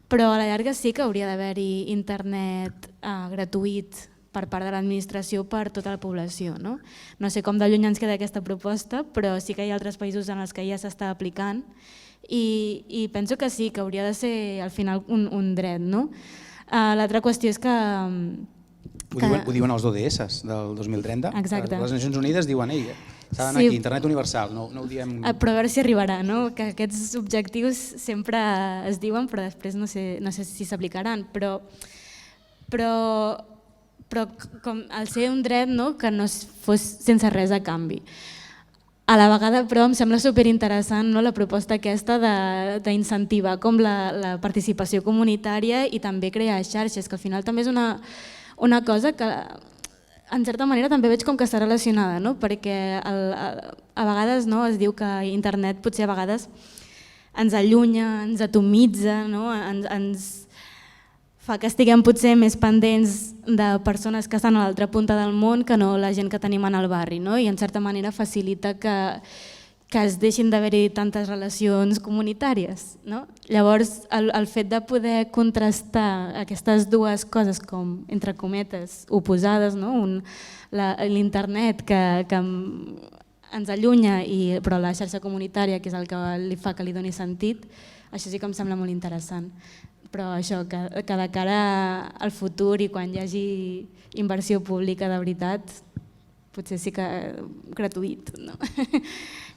però a la llarga sí que hauria d'haver-hi internet gratuït per part de l'administració per tota la població. No sé com de lluny ens queda aquesta proposta, però sí que hi ha altres països en els que ja s'està aplicant i penso que sí, que hauria de ser al final un dret. L'altra qüestió és que... Ho diuen els ODS del 2030. Exacte. Les Nacions Unides diuen s'ha d'anar aquí, internet universal, no ho diem... Però a veure si arribarà, que aquests objectius sempre es diuen però després no sé si s'aplicaran, però com al ser un dret que no fos sense res a canvi. A la vegada però em sembla superinteressant la proposta aquesta d'incentivar com la participació comunitària i també crear xarxes, que al final també és una cosa que en certa manera també veig com que està relacionada, perquè a vegades es diu que internet potser a vegades ens allunya, ens atomitza, ens fa que estiguem potser més pendents de persones que estan a l'altra punta del món que no la gent que tenim en el barri, i en certa manera facilita que es deixin d'haver-hi tantes relacions comunitàries. Llavors, el fet de poder contrastar aquestes dues coses com, entre cometes, oposades, l'internet que ens allunya, però la xarxa comunitària, que és el que li fa que li doni sentit, això sí que em sembla molt interessant. Però això, que de cara al futur i quan hi hagi inversió pública de veritat, potser sí que gratuït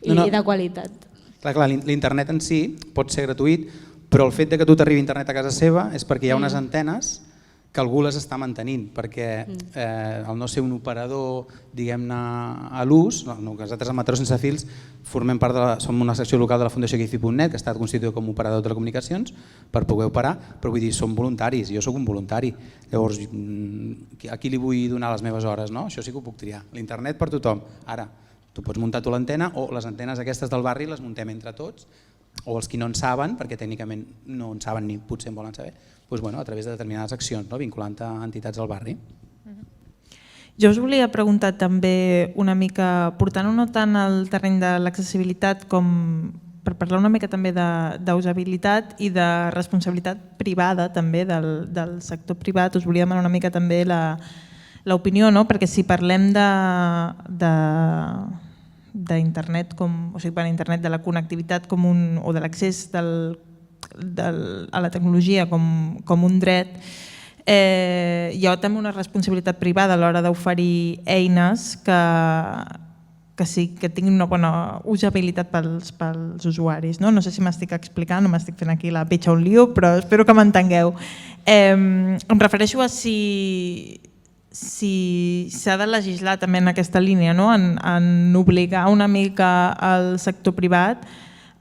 i de qualitat. Clar, l'internet en si pot ser gratuït, però el fet de que tu t'arribi internet a casa seva és perquè hi ha unes antenes que algú les està mantenint, perquè al no ser un operador, diguem-ne, a l'ús, nosaltres a Mataró Sense Fils formem part som una secció local de la Fundació Quifi.net, que ha estat constituïda com a operador de telecomunicacions per poder operar, però vull dir, som voluntaris, jo sóc un voluntari, llavors a qui li vull donar les meves hores, no? Això sí que ho puc triar, l'internet per tothom. Ara, tu pots muntar tu l'antena o les antenes aquestes del barri les muntem entre tots, o els que no en saben, perquè tècnicament no en saben ni potser en volen saber, doncs, a través de determinades accions, vinculant a entitats del barri. Jo us volia preguntar també una mica, portant-ho no tant al terreny de l'accessibilitat com per parlar una mica també d'usabilitat i de responsabilitat privada també del sector privat, us volia demanar una mica també l'opinió, perquè si parlem d'internet, o sigui, per internet, de la connectivitat o de l'accés a la tecnologia com un dret, hi ha també una responsabilitat privada a l'hora d'oferir eines que tinguin una bona usabilitat pels usuaris. No sé si m'estic explicant, no m'estic fent aquí la pitxa un lío, però espero que m'entengueu. Em refereixo a si s'ha de legislar també en aquesta línia, en obligar una mica al sector privat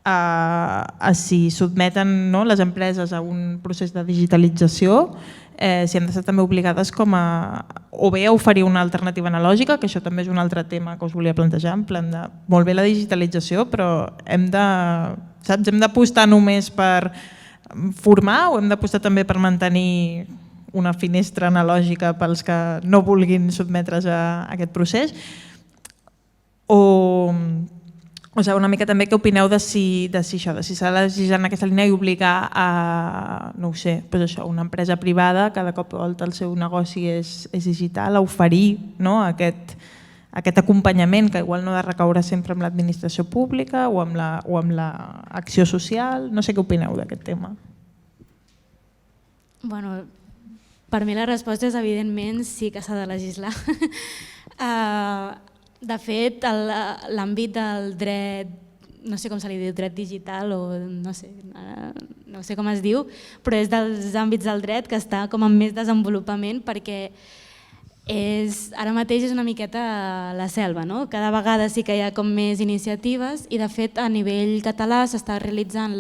a si sotmeten les empreses a un procés de digitalització, si han de ser també obligades o bé a oferir una alternativa analògica, que això també és un altre tema que us volia plantejar, en plan de molt bé la digitalització, però hem d'apostar només per formar o hem d'apostar també per mantenir una finestra analògica pels que no vulguin sotmetre's a aquest procés? O sigui, una mica també què opineu de si s'ha de legislar en aquesta línia i obligar a, no ho sé, una empresa privada que de cop i volta el seu negoci és digital, a oferir aquest acompanyament que igual no ha de recaure sempre en l'administració pública o amb l'acció social? No sé què opineu d'aquest tema. Bueno, per mi la resposta és evidentment sí que s'ha de legislar. De fet, l'àmbit del dret, no sé com se li diu, dret digital o no sé com es diu, però és dels àmbits del dret que està com en més desenvolupament perquè ara mateix és una miqueta la selva, no? Cada vegada sí que hi ha com més iniciatives i de fet a nivell català s'està realitzant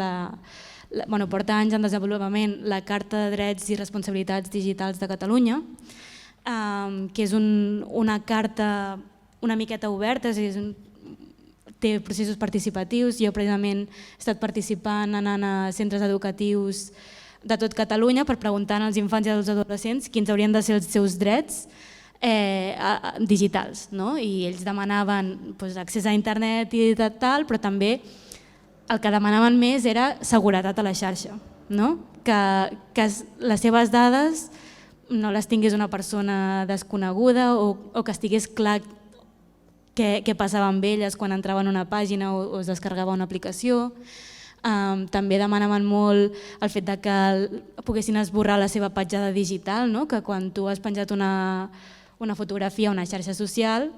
porta anys en desenvolupament la Carta de Drets i Responsabilitats Digitals de Catalunya, que és una carta una miqueta oberta, té processos participatius. Jo precisament he estat participant anant a centres educatius de tot Catalunya per preguntar als infants i als adolescents quins haurien de ser els seus drets digitals. I ells demanaven accés a internet i tal, però també el que demanaven més era seguretat a la xarxa, que les seves dades no les tingués una persona desconeguda o que estigués clar què passava amb elles quan entraven a una pàgina o es descarregava una aplicació. També demanaven molt el fet que poguessin esborrar la seva petjada digital, que quan tu has penjat una fotografia a una xarxa social,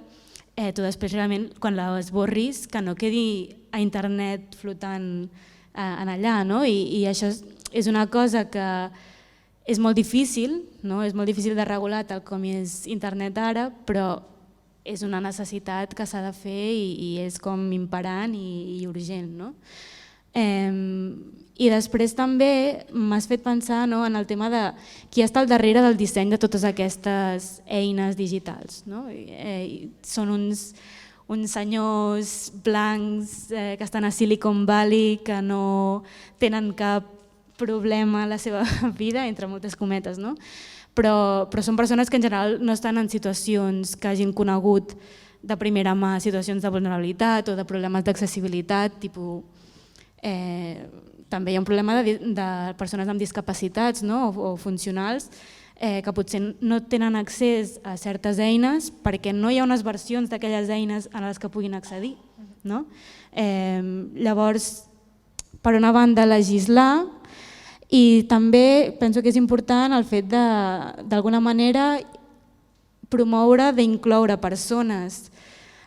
tu després realment quan l'esborris que no quedi a internet flotant en allà. I això és una cosa que és molt difícil de regular tal com és internet ara, però és una necessitat que s'ha de fer i és com imperant i urgent. I després també m'has fet pensar en el tema de qui està al darrere del disseny de totes aquestes eines digitals. Són uns senyors blancs que estan a Silicon Valley que no tenen cap problema a la seva vida, entre moltes cometes, però són persones que en general no estan en situacions que hagin conegut de primera mà situacions de vulnerabilitat o de problemes d'accessibilitat, també hi ha un problema de persones amb discapacitats o funcionals que potser no tenen accés a certes eines perquè no hi ha unes versions d'aquelles eines a les que puguin accedir. Llavors, per una banda, legislar. I també penso que és important el fet d'alguna manera promoure d'incloure persones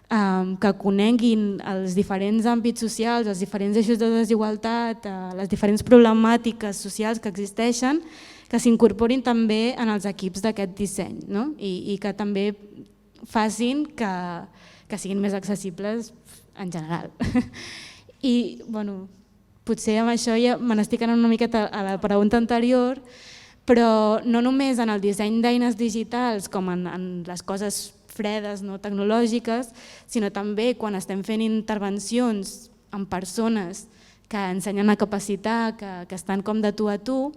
que coneguin els diferents àmbits socials, els diferents eixos de desigualtat, les diferents problemàtiques socials que existeixen, que s'incorporin també en els equips d'aquest disseny, no? I que també facin que siguin més accessibles en general. I bueno, potser amb això ja me n'estic anant una miqueta a la pregunta anterior, però no només en el disseny d'eines digitals com en les coses fredes, no tecnològiques, sinó també quan estem fent intervencions amb persones que ensenyen a capacitar, que estan com de tu a tu,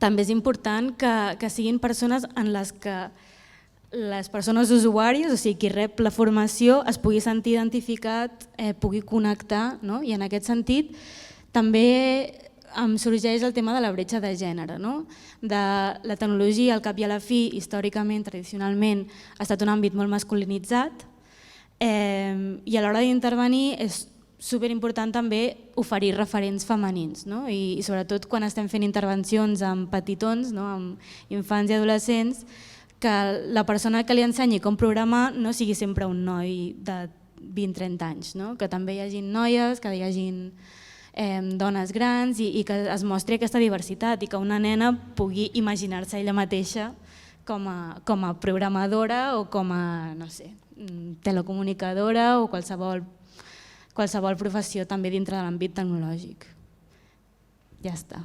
també és important que siguin persones en les que les persones usuàries, o sigui, qui rep la formació, es pugui sentir identificat, pugui connectar, no? I en aquest sentit també em sorgeix el tema de la bretxa de gènere, no? De la tecnologia, al cap i a la fi, històricament, tradicionalment, ha estat un àmbit molt masculinitzat i a l'hora d'intervenir és superimportant també oferir referents femenins, no? I sobretot quan estem fent intervencions amb petitons, no? Amb infants i adolescents, que la persona que li ensenyi com programar no sigui sempre un noi de 20-30 anys, no? Que també hi hagi noies, que hi hagi dones grans i que es mostri aquesta diversitat i que una nena pugui imaginar-se ella mateixa com a programadora o com a, no sé, telecomunicadora o qualsevol professió també dintre de l'àmbit tecnològic. Ja està.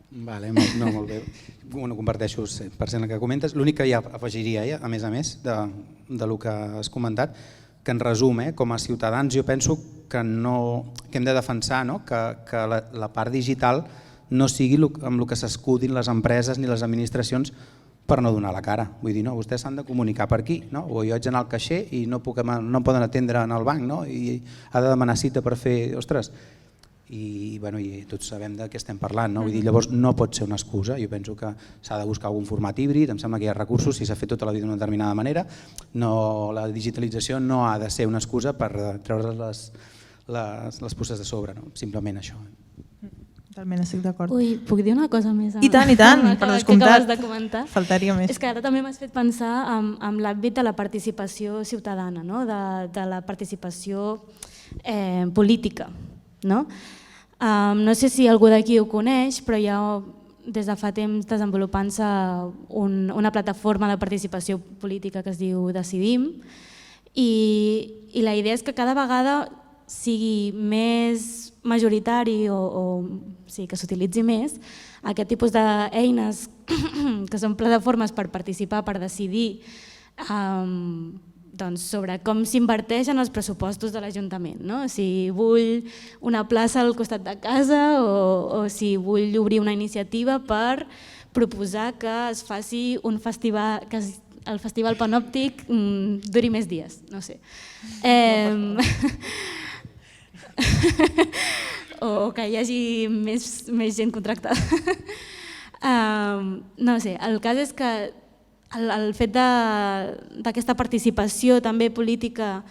Vale, no, molt bé. Bueno, comparteixo 100% el que comentes. L'únic que ja afegiria, a més del que has comentat, que en resum, com a ciutadans, jo penso que hem de defensar que la part digital no sigui amb el que s'escudin les empreses ni les administracions per no donar la cara. Vull dir, no, vostès s'han de comunicar per aquí, no? O jo haig d'anar al caixer i no poden atendre en el banc, no? I ha de demanar cita per fer, ostres, i tots sabem de què estem parlant, no? Vull dir, llavors no pot ser una excusa, jo penso que s'ha de buscar algun format híbrid, em sembla que hi ha recursos, si s'ha fet tota la vida d'una determinada manera, la digitalització no ha de ser una excusa per treure les puces de sobre, simplement això. Totalment estic d'acord. Ui, puc dir una cosa més? I tant, per descomptat, faltaria més. És que ara també m'has fet pensar en l'àmbit de la participació ciutadana, de la participació política. No sé si algú d'aquí ho coneix, però hi ha des de fa temps desenvolupant-se una plataforma de participació política que es diu Decidim i la idea és que cada vegada sigui més majoritari o que s'utilitzi més aquest tipus d'eines que són plataformes per participar, per decidir sobre com s'inverteix en els pressupostos de l'Ajuntament. Si vull una plaça al costat de casa o si vull obrir una iniciativa per proposar que es faci un festival, que el Festival Panòptic duri més dies, no sé. O que hi hagi més gent contractada. No sé, el cas és que el fet d'aquesta participació també política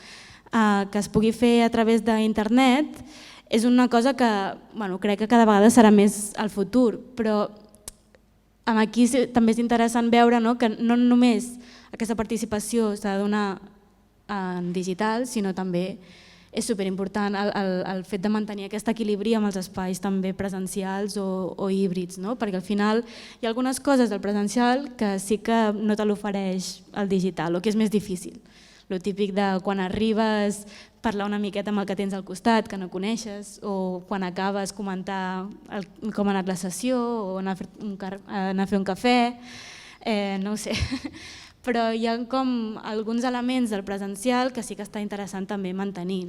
que es pugui fer a través d'internet és una cosa que crec que cada vegada serà més al futur, però aquí també és interessant veure que no només aquesta participació s'ha de donar en digital, sinó també és superimportant el fet de mantenir aquest equilibri amb els espais també presencials o híbrids, perquè al final hi ha algunes coses del presencial que sí que no te l'ofereix el digital o que és més difícil. El típic de quan arribes parlar una miqueta amb el que tens al costat, que no coneixes, o quan acabes comentar com ha anat la sessió o anar a fer un cafè, no ho sé. Però hi ha com alguns elements del presencial que sí que està interessant també mantenir.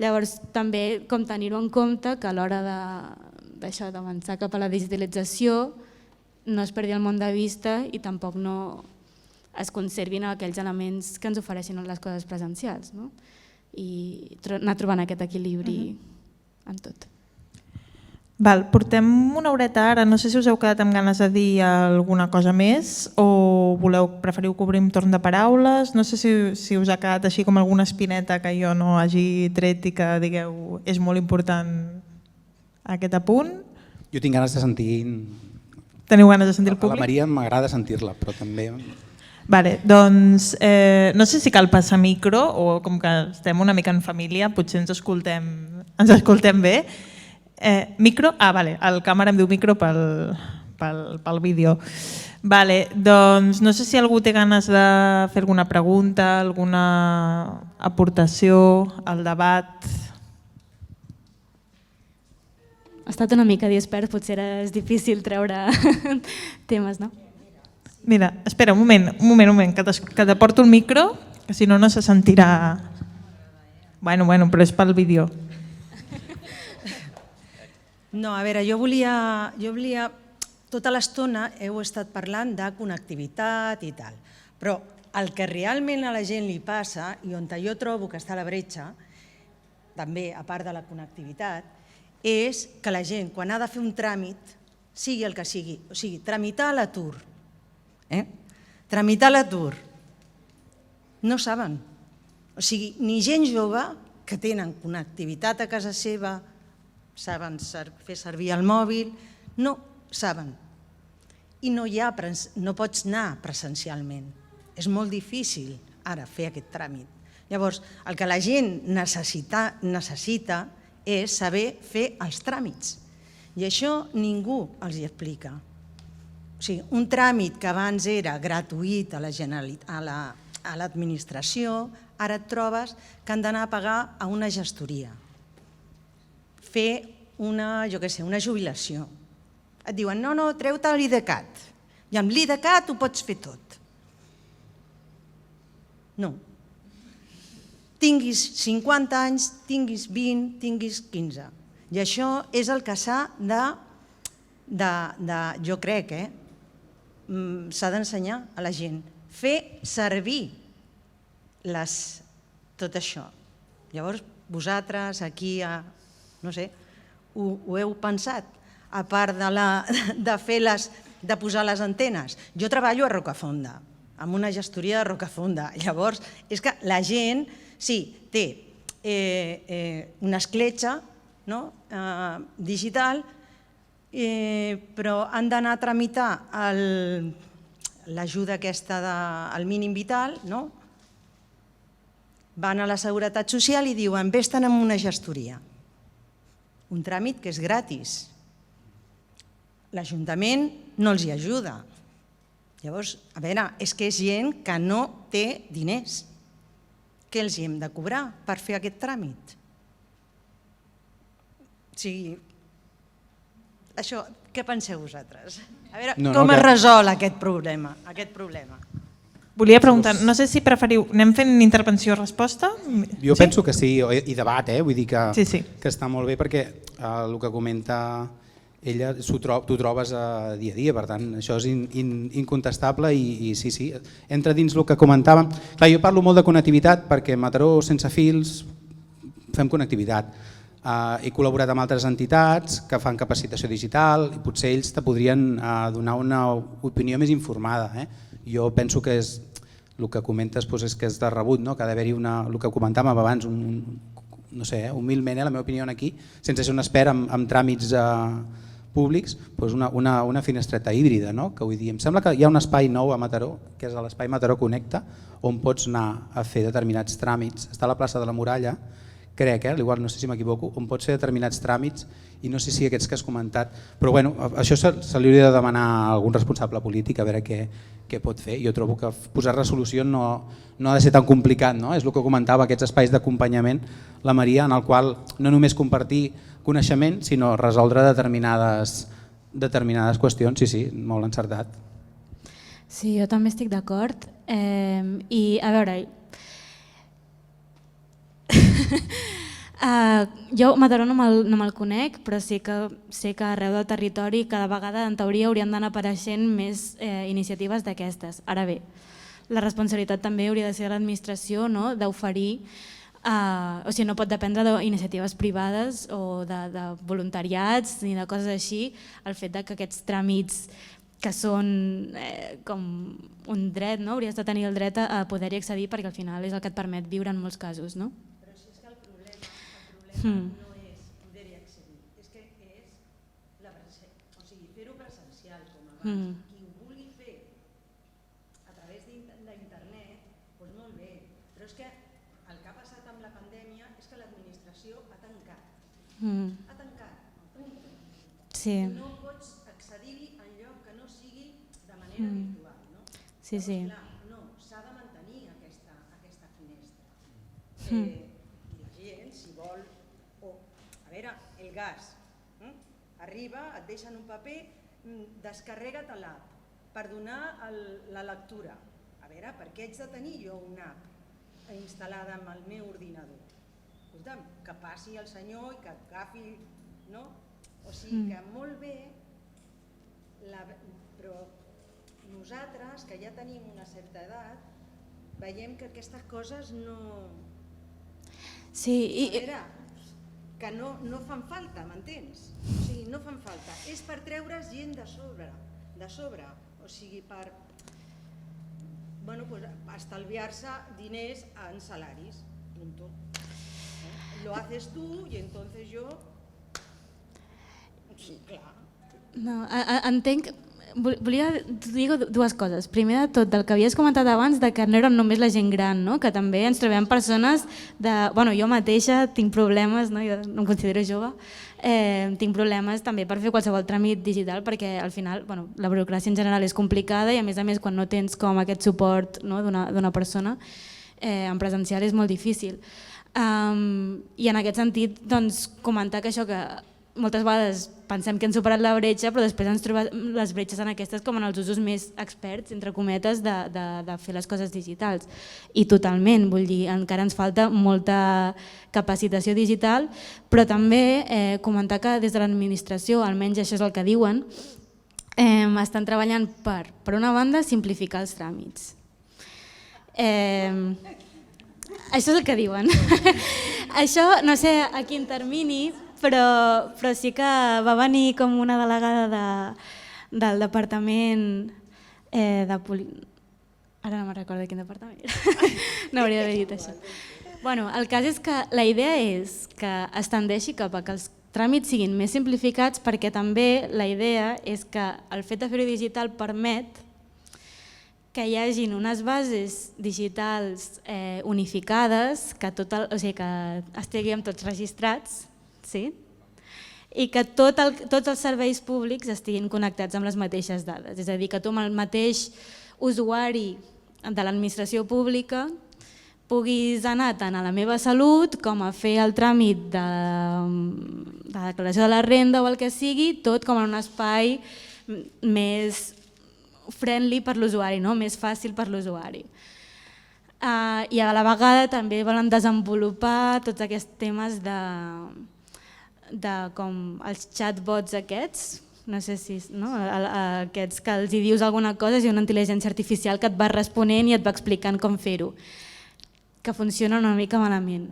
Llavors també com tenir-ho en compte que a l'hora d'avançar cap a la digitalització no es perdi el món de vista i tampoc no es conservin aquells elements que ens ofereixen les coses presencials i anar trobant aquest equilibri en tot. Portem una horeta ara, no sé si us heu quedat amb ganes de dir alguna cosa més o preferiu que obrim torn de paraules, no sé si us ha quedat així com alguna espineta que jo no hagi tret i que digueu és molt important aquest apunt. Jo tinc ganes de sentir... Teniu ganes de sentir el públic? A la Maria m'agrada sentir-la, però també... Vale, doncs no sé si cal passar micro o com que estem una mica en família, potser ens escoltem bé. Micro? Ah, vale, el càmera em diu micro pel vídeo. Vale, doncs no sé si algú té ganes de fer alguna pregunta, alguna aportació al debat. Ha estat una mica dispers, potser és difícil treure temes, no? Mira, espera, un moment, que t'aporto el micro, que si no, no se sentirà... Bueno, però és pel vídeo. No, a veure, jo volia... Tota l'estona heu estat parlant de connectivitat i tal, però el que realment a la gent li passa, i on jo trobo que està la bretxa, també a part de la connectivitat, és que la gent, quan ha de fer un tràmit, sigui el que sigui, o sigui, tramitar l'atur, tramitar l'atur, no saben. O sigui, ni gent jove que tenen connectivitat a casa seva, saben fer servir el mòbil, no saben. I no pots anar presencialment. És molt difícil ara fer aquest tràmit. Llavors, el que la gent necessita és saber fer els tràmits. I això ningú els hi explica. O sigui, un tràmit que abans era gratuït a l'administració, ara et trobes que han d'anar a pagar a una gestoria. Fer una jubilació. Et diuen, no, treu-te l'IDCAT. I amb l'IDCAT ho pots fer tot. No. Tinguis 50 anys, tinguis 20, tinguis 15. I això és el que s'ha jo crec, s'ha d'ensenyar a la gent. Fer servir tot això. Llavors, vosaltres aquí, no sé, ho heu pensat? A part de posar les antenes. Jo treballo a Rocafonda, amb una gestoria de Rocafonda. Llavors, és que la gent, sí, té una escletxa digital, però han d'anar a tramitar l'ajuda aquesta del mínim vital, van a la Seguretat Social i diuen vés-te'n amb una gestoria. Un tràmit que és gratis. L'Ajuntament no els hi ajuda. Llavors, a veure, és que és gent que no té diners. Què els hi hem de cobrar per fer aquest tràmit? O sigui, això, què penseu vosaltres? A veure, com es resol aquest problema? Volia preguntar, no sé si preferiu, anem fent intervenció-resposta? Jo penso que sí, i debat, vull dir que està molt bé perquè el que comenta ella t'ho trobes dia a dia, per tant això és incontestable i sí, entra dins el que comentàvem. Clar, jo parlo molt de connectivitat perquè a Mataró sense fils fem connectivitat. He col·laborat amb altres entitats que fan capacitació digital i potser ells te podrien donar una opinió més informada. Jo penso que el que comentes és que és de rebut, que ha d'haver-hi el que comentàvem abans, no sé, humilment, la meva opinió aquí, sense ser un expert en tràmits públics, una finestreta híbrida, que vull dir, em sembla que hi ha un espai nou a Mataró, que és l'espai Mataró Connecta, on pots anar a fer determinats tràmits. Està a la plaça de la Muralla, crec, igual no sé si m'equivoco, on pots fer determinats tràmits i no sé si aquests que has comentat, però bueno, això se li hauria de demanar a algun responsable polític a veure què pot fer. Jo trobo que posar resolució no ha de ser tan complicat, és el que comentava, aquests espais d'acompanyament, la Maria, en el qual no només compartir coneixement, sinó resoldre determinades qüestions. Sí, molt encertat. Sí, jo també estic d'acord. I a veure, jo Mataró no me'l conec, però sé que arreu del territori cada vegada en teoria haurien d'anar apareixent més iniciatives d'aquestes. Ara bé, la responsabilitat també hauria de ser de l'administració d'oferir, o sigui, no pot dependre d'iniciatives privades o de voluntariats ni de coses així, el fet que aquests tràmits que són com un dret, hauries de tenir el dret a poder-hi accedir perquè al final és el que et permet viure en molts casos. Però si és que el problema no és poder-hi accedir, és que és fer-ho presencial com abans. Qui ho vulgui fer a través Però és que el que ha passat amb la pandèmia és que l'administració ha tancat. Ha tancat. Sí. No pots accedir-hi enlloc que no sigui de manera virtual. No? Sí, sí. Clar, no, s'ha de mantenir aquesta finestra. I la gent, si vol... A veure, el gas. Arriba, et deixen un paper, descarrega't l'app per donar la lectura. A veure, per què haig de tenir jo una app instal·lada amb el meu ordinador? Escolta'm, que passi el senyor i que agafi... No? O sigui que molt bé, però nosaltres, que ja tenim una certa edat, veiem que aquestes coses no... Sí, A veure, que no fan falta, m'entens? O sigui, no fan falta. És per treure's gent de sobre. O sigui, per estalviar-se diners en salaris. Punto. Lo haces tú y entonces yo... Sí, clar. No, entenc... Volia dir dues coses. Primer de tot, del que havies comentat abans, de que no eren només la gent gran, no? Que també ens trobem persones de... Bueno, jo mateixa tinc problemes, no? Jo no em considero jove, tinc problemes també per fer qualsevol tràmit digital perquè al final la burocràcia en general és complicada i a més quan no tens com aquest suport d'una persona en presencial és molt difícil. I en aquest sentit comentar que això que moltes vegades pensem que hem superat la bretxa, però després ens trobem les bretxes en aquestes com en els usos més experts, entre cometes, de fer les coses digitals. I totalment, vull dir, encara ens falta molta capacitació digital, però també comentar que des de l'administració, almenys això és el que diuen, estan treballant per una banda, simplificar els tràmits. Això és el que diuen. Això, no sé a quin termini, però sí que va venir com una delegada del departament de política. Ara no me'n recordo quin departament era. No hauria d'haver dit això. El cas és que la idea és que es tendeixi cap a que els tràmits siguin més simplificats perquè també la idea és que el fet de fer-ho digital permet que hi hagin unes bases digitals unificades, que estiguem tots registrats, sí? I que tots els serveis públics estiguin connectats amb les mateixes dades. És a dir, que tu amb el mateix usuari de l'administració pública puguis anar tant a la meva salut com a fer el tràmit de la declaració de la renda o el que sigui, tot com en un espai més friendly per l'usuari, més fàcil per l'usuari. I a la vegada també volen desenvolupar tots aquests temes de com els chatbots aquests, no sé si aquests que els dius alguna cosa i una intel·ligència artificial que et va responent i et va explicant com fer-ho, que funciona una mica malament.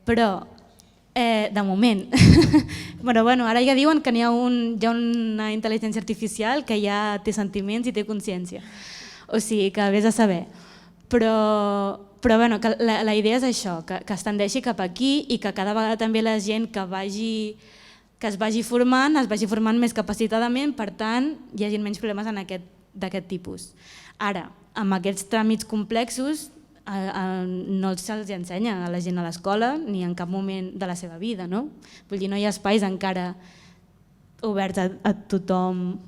Però, de moment, ara ja diuen que hi ha una intel·ligència artificial que ja té sentiments i té consciència, o sigui que vés a saber. Però que la idea és això, que es tendeixi cap aquí i que cada vegada també la gent que es vagi formant més capacitadament, per tant hi hagi menys problemes d'aquest tipus. Ara, amb aquests tràmits complexos no se'ls ensenya a la gent a l'escola ni en cap moment de la seva vida. Vull dir, no hi ha espais encara oberts a tothom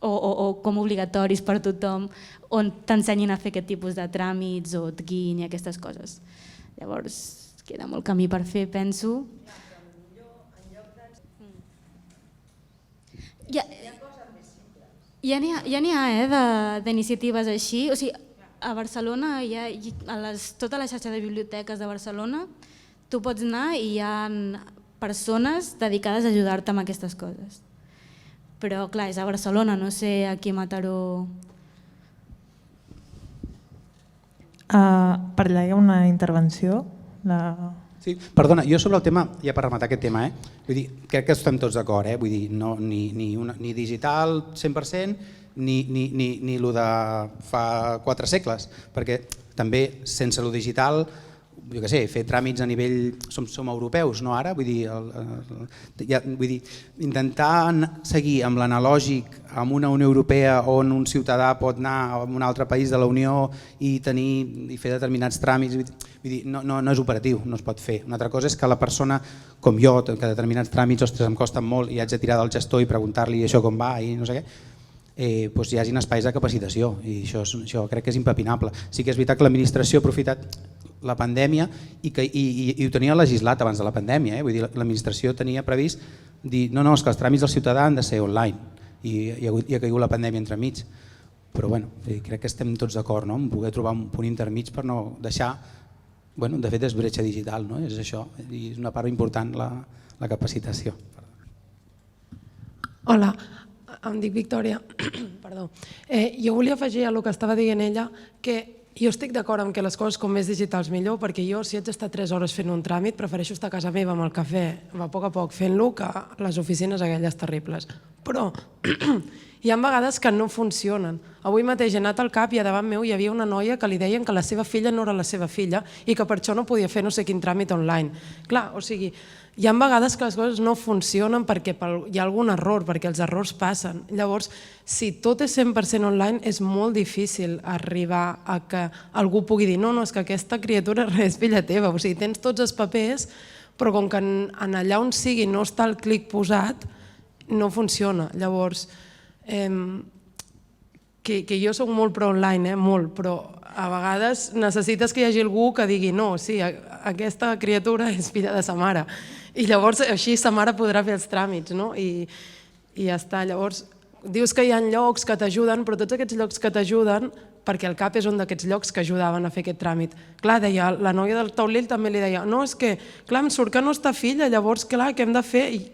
o com obligatoris per tothom on t'ensenyin a fer aquest tipus de tràmits o TGIN i aquestes coses. Llavors, queda molt camí per fer, penso. Ja n'hi ha d'iniciatives així. O sigui, a Barcelona, a tota la xarxa de biblioteques de Barcelona, tu pots anar i hi ha persones dedicades a ajudar-te amb aquestes coses. Però clar, és a Barcelona, no sé aquí a Mataró. Per allà hi ha una intervenció. Sí, perdona, jo sobre el tema, ja per rematar aquest tema, vull dir, crec que estem tots d'acord, vull dir, ni digital 100% ni el de fa 4 segles, perquè també sense el digital jo què sé, fer tràmits a nivell, som europeus, no ara? Vull dir, intentar seguir amb l'analògic amb una Unió Europea on un ciutadà pot anar a un altre país de la Unió i fer determinats tràmits, vull dir, no és operatiu, no es pot fer. Una altra cosa és que la persona, com jo, que determinats tràmits em costen molt i haig de tirar del gestor i preguntar-li això com va i no sé què, doncs hi hagin espais de capacitació i això crec que és impepinable. Sí que és veritat que l'administració ha aprofitat la pandèmia i ho tenia legislat abans de la pandèmia, vull dir, l'administració tenia previst dir no, és que els tràmits del ciutadà han de ser online i ha caigut la pandèmia entremig, però bueno, crec que estem tots d'acord en poder trobar un punt intermig per no deixar, de fet és bretxa digital, és això, i és una part important la capacitació. Hola, em dic Victòria, perdó. Jo volia afegir a el que estava dient ella que jo estic d'acord amb que les coses com més digitals millor, perquè jo si haig d'estar 3 hores fent un tràmit prefereixo estar a casa meva amb el cafè, a poc fent-lo, que les oficines aquelles terribles. Però hi ha vegades que no funcionen. Avui mateix he anat al CAP i a davant meu hi havia una noia que li deien que la seva filla no era la seva filla i que per això no podia fer no sé quin tràmit online. Clar, o sigui, hi ha vegades que les coses no funcionen perquè hi ha algun error, perquè els errors passen. Llavors, si tot és 100% online, és molt difícil arribar a que algú pugui dir no, és que aquesta criatura és filla teva. O sigui, tens tots els papers, però com que en allà on sigui no està el clic posat, no funciona. Llavors, que jo soc molt pro-online, molt, però a vegades necessites que hi hagi algú que digui no, sí, aquesta criatura és filla de sa mare. I llavors així sa mare podrà fer els tràmits, no? I ja està. Llavors, dius que hi ha llocs que t'ajuden, però tots aquests llocs que t'ajuden, perquè el CAP és un d'aquests llocs que ajudaven a fer aquest tràmit. Clar, deia, la noia del taulell també li deia, no, és que, clar, em surt que no està filla, llavors, clar, què hem de fer? I,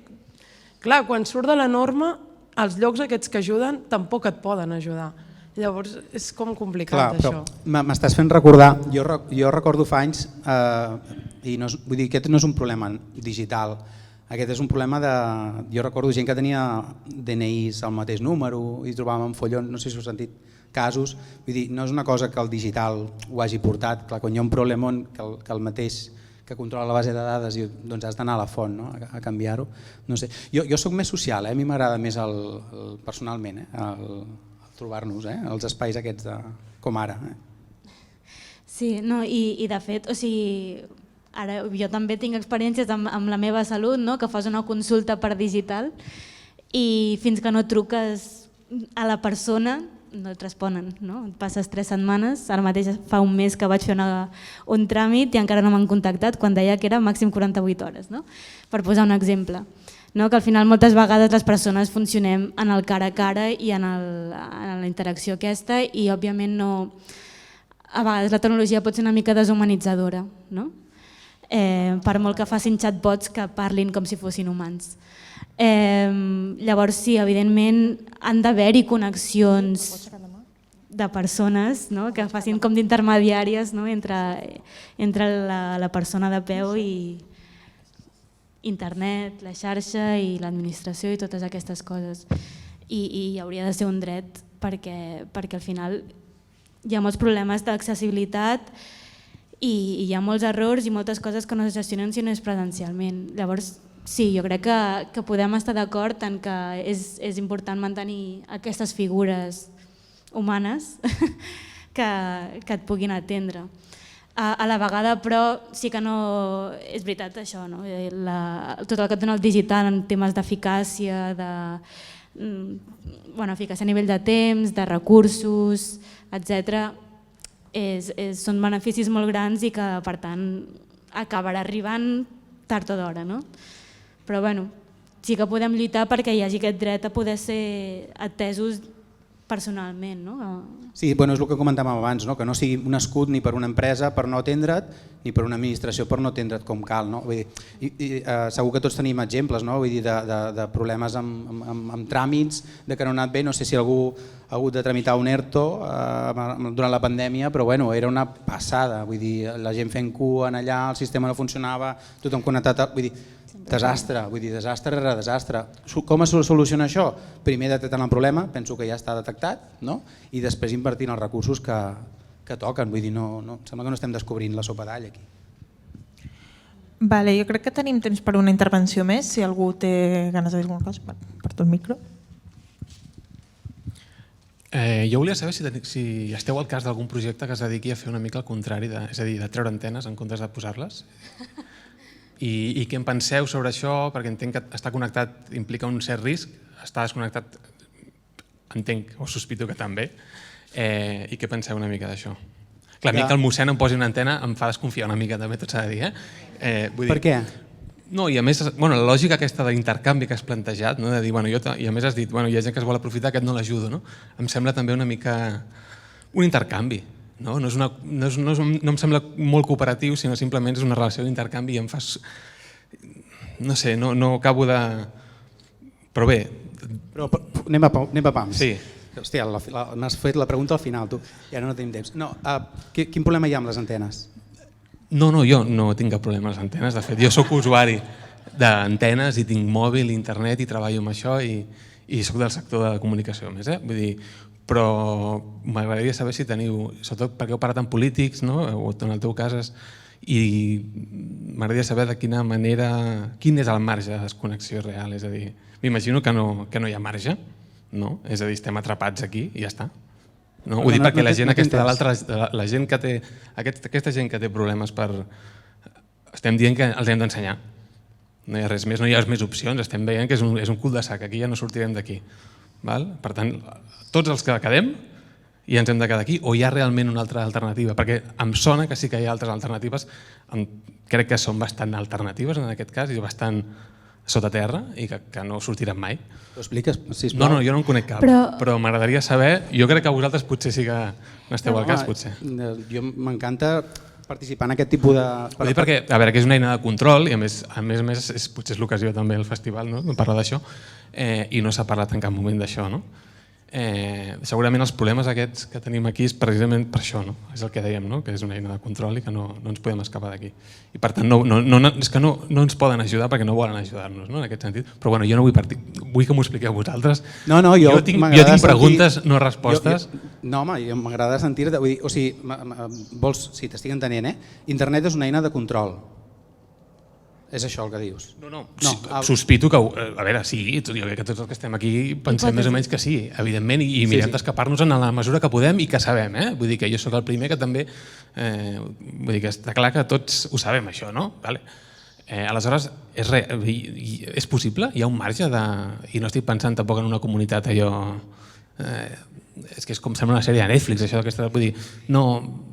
clar, quan surt de la norma, els llocs aquests que ajuden tampoc et poden ajudar. Llavors és com complicat, això. M'estàs fent recordar, jo recordo fa anys, i vull dir, aquest no és un problema digital, aquest és un problema de... Jo recordo gent que tenia DNIs al mateix número i trobàvem follons, no sé si heu sentit casos, vull dir, no és una cosa que el digital ho hagi portat, clar, quan hi ha un problema que el mateix que controla la base de dades i doncs has d'anar a la font a canviar-ho, no sé. Jo soc més social, a mi m'agrada més personalment, trobar-nos, els espais aquests com ara. Sí, i de fet, o sigui, ara jo també tinc experiències amb la meva salut, que fas una consulta per digital i fins que no truques a la persona no et responen, passes 3 setmanes, ara mateix fa un mes que vaig fer un tràmit i encara no m'han contactat quan deia que era màxim 48 hores, per posar un exemple. Que al final moltes vegades les persones funcionem en el cara a cara i en la interacció aquesta i òbviament a vegades la tecnologia pot ser una mica deshumanitzadora, per molt que facin chatbots que parlin com si fossin humans. Llavors sí, evidentment han d'haver-hi connexions de persones que facin com d'intermediàries entre la persona de peu i internet, la xarxa i l'administració i totes aquestes coses. I hauria de ser un dret perquè al final hi ha molts problemes d'accessibilitat i hi ha molts errors i moltes coses que no es gestionen si no és presencialment. Llavors, sí, jo crec que podem estar d'acord en que és important mantenir aquestes figures humanes que et puguin atendre. A la vegada, però, sí que no... És veritat això, tot el que et dona el digital en temes d'eficàcia, eficàcia a nivell de temps, de recursos, etc. Són beneficis molt grans i que, per tant, acabarà arribant tard o d'hora. Però sí que podem lluitar perquè hi hagi aquest dret a poder ser atesos personalment. Sí, és el que comentàvem abans, que no sigui un escut ni per una empresa per no atendre't ni per una administració per no atendre't com cal. Segur que tots tenim exemples de problemes amb tràmits, que no ha anat bé, no sé si algú ha hagut de tramitar un ERTO durant la pandèmia, però era una passada, la gent fent cua allà, el sistema no funcionava, tothom connectat, desastre, desastre rere desastre. Com es soluciona això? Primer detectant el problema, penso que ja està detectat, i després invertint els recursos que toquen. Sembla que no estem descobrint la sopa d'all aquí. Vale, jo crec que tenim temps per una intervenció més, si algú té ganes de dir alguna cosa. Porto el micro. Jo volia saber si esteu al cas d'algun projecte que es dediqui a fer una mica el contrari, és a dir, de treure antenes en comptes de posar-les. I què en penseu sobre això? Perquè entenc que estar connectat implica un cert risc, estar desconnectat entenc o sospito que també. I què penseu una mica d'això? Clar, a mi que el mossèn em posi una antena em fa desconfiar una mica també, tot s'ha de dir. Per què? No, i a més, la lògica aquesta d'intercanvi que has plantejat, de dir, i a més has dit, hi ha gent que es vol aprofitar, aquest no l'ajudo, em sembla també una mica un intercanvi. No em sembla molt cooperatiu, sinó simplement és una relació d'intercanvi i em fas... No sé, no acabo de... Però bé... Però anem a pams. Sí. Hòstia, m'has fet la pregunta al final, tu. I ara no tenim temps. Quin problema hi ha amb les antenes? No, jo no tinc cap problema amb les antenes. De fet, jo sóc usuari d'antenes i tinc mòbil, internet i treballo amb això i sóc del sector de comunicació més. Vull dir, però m'agradaria saber si teniu, sobretot perquè heu parlat amb polítics, o en el teu cas, i m'agradaria saber de quina manera, quin és el marge de desconnexió real. És a dir, m'imagino que no hi ha marge, no? És a dir, estem atrapats aquí i ja està. Ho dic perquè la gent aquesta de l'altra, la gent que té, aquesta gent que té problemes per... Estem dient que els hem d'ensenyar. No hi ha res més, no hi ha més opcions, estem veient que és un cul de sac, aquí ja no sortirem d'aquí. Per tant, tots els que quedem ja ens hem de quedar aquí, o hi ha realment una altra alternativa? Perquè em sona que sí que hi ha altres alternatives, crec que són bastant alternatives en aquest cas i bastant sota terra i que no sortiran mai. Ho expliques, sisplau? No, jo no en conec cap, però m'agradaria saber, jo crec que vosaltres potser sí que n'esteu al cas, potser. Jo m'encanta participar en aquest tipus de... Ho dic perquè, a veure, que és una eina de control i a més potser és l'ocasió també del festival, de parlar d'això, i no s'ha parlat en cap moment d'això, no? Segurament els problemes aquests que tenim aquí és precisament per això, és el que dèiem, que és una eina de control i que no ens podem escapar d'aquí. I per tant, és que no ens poden ajudar perquè no volen ajudar-nos, en aquest sentit. Però jo no vull que m'ho expliqueu vosaltres. Jo tinc preguntes, no respostes. No, home, m'agrada sentir-te. O sigui, si t'estic entenent, internet és una eina de control. És això el que dius? No. Sospito que, a veure, sí, jo crec que tots els que estem aquí pensem més o menys que sí, evidentment, i mirem d'escapar-nos en la mesura que podem i que sabem. Vull dir que jo sóc el primer que també... Vull dir que està clar que tots ho sabem, això, no? Aleshores, és possible? Hi ha un marge de... I no estic pensant tampoc en una comunitat allò... És que és com sembla una sèrie de Netflix, això d'aquesta... Vull dir, no,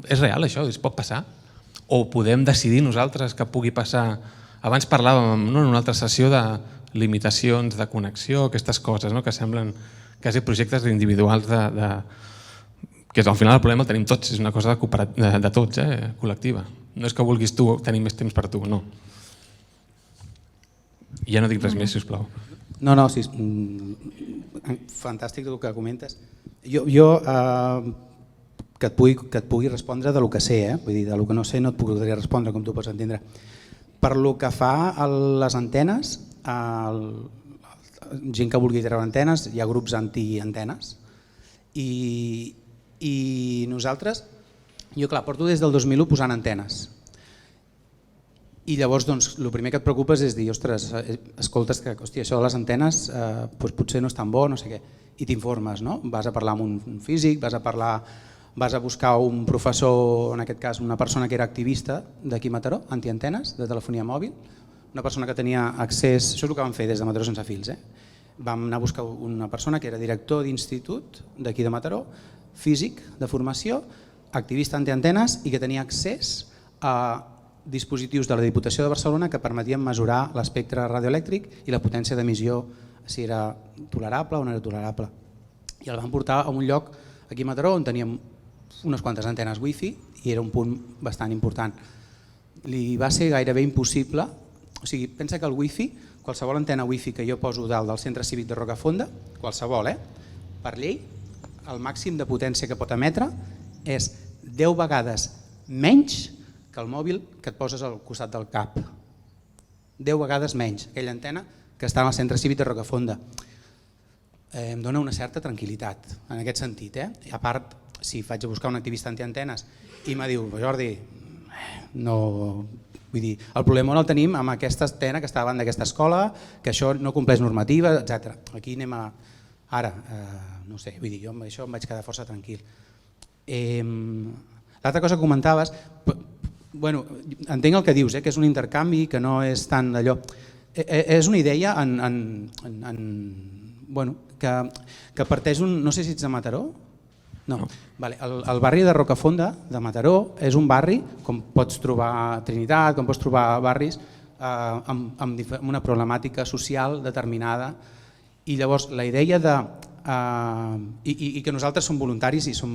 és real això, es pot passar? O podem decidir nosaltres que pugui passar... Abans parlàvem en una altra sessió de limitacions, de connexió, aquestes coses que semblen quasi projectes individuals que al final el problema el tenim tots, és una cosa de tots, col·lectiva. No és que vulguis tu tenir més temps per tu, no. I ja no dic res més, sisplau. No, sí, fantàstic el que comentes. Jo que et pugui respondre de lo que sé, vull dir, de lo que no sé no et podria respondre, com tu pots entendre. Per lo que fa a les antenes, gent que vulgui treure antenes, hi ha grups anti-antenes i nosaltres, jo clar, porto des del 2001 posant antenes i llavors el primer que et preocupes és dir, ostres, escoltes que això de les antenes potser no és tan bo, no sé què, i t'informes, vas a parlar amb un físic, vas a buscar un professor, en aquest cas una persona que era activista d'aquí a Mataró, antiantenes, de telefonia mòbil, una persona que tenia accés, això és el que vam fer des de Mataró sense fils, vam anar a buscar una persona que era director d'institut d'aquí de Mataró, físic de formació, activista antiantenes i que tenia accés a dispositius de la Diputació de Barcelona que permetien mesurar l'espectre radioelèctric i la potència d'emissió, si era tolerable o no era tolerable. I el vam portar a un lloc aquí a Mataró on teníem unes quantes antenes wifi i era un punt bastant important. Li va ser gairebé impossible, o sigui, pensa que el wifi, qualsevol antena wifi que jo poso dalt del centre cívic de Rocafonda, qualsevol, per llei, el màxim de potència que pot emetre és 10 vegades menys que el mòbil que et poses al costat del cap. 10 vegades menys, aquella antena que està al centre cívic de Rocafonda. Em dona una certa tranquil·litat en aquest sentit. I a part, si vaig a buscar un activista antiantenes i me diu, Jordi, no Vull dir, el problema no el tenim amb aquesta antena que està davant d'aquesta escola, que això no compleix normativa, etc. Aquí anem a... Ara, no sé, vull dir, jo amb això em vaig quedar força tranquil. L'altra cosa que comentaves, bueno, entenc el que dius, que és un intercanvi, que no és tant allò... És una idea que parteix un... No sé si ets de Mataró? No. El barri de Rocafonda, de Mataró, és un barri, com pots trobar a Trinitat, com pots trobar barris, amb una problemàtica social determinada. I llavors la idea de... I que nosaltres som voluntaris i som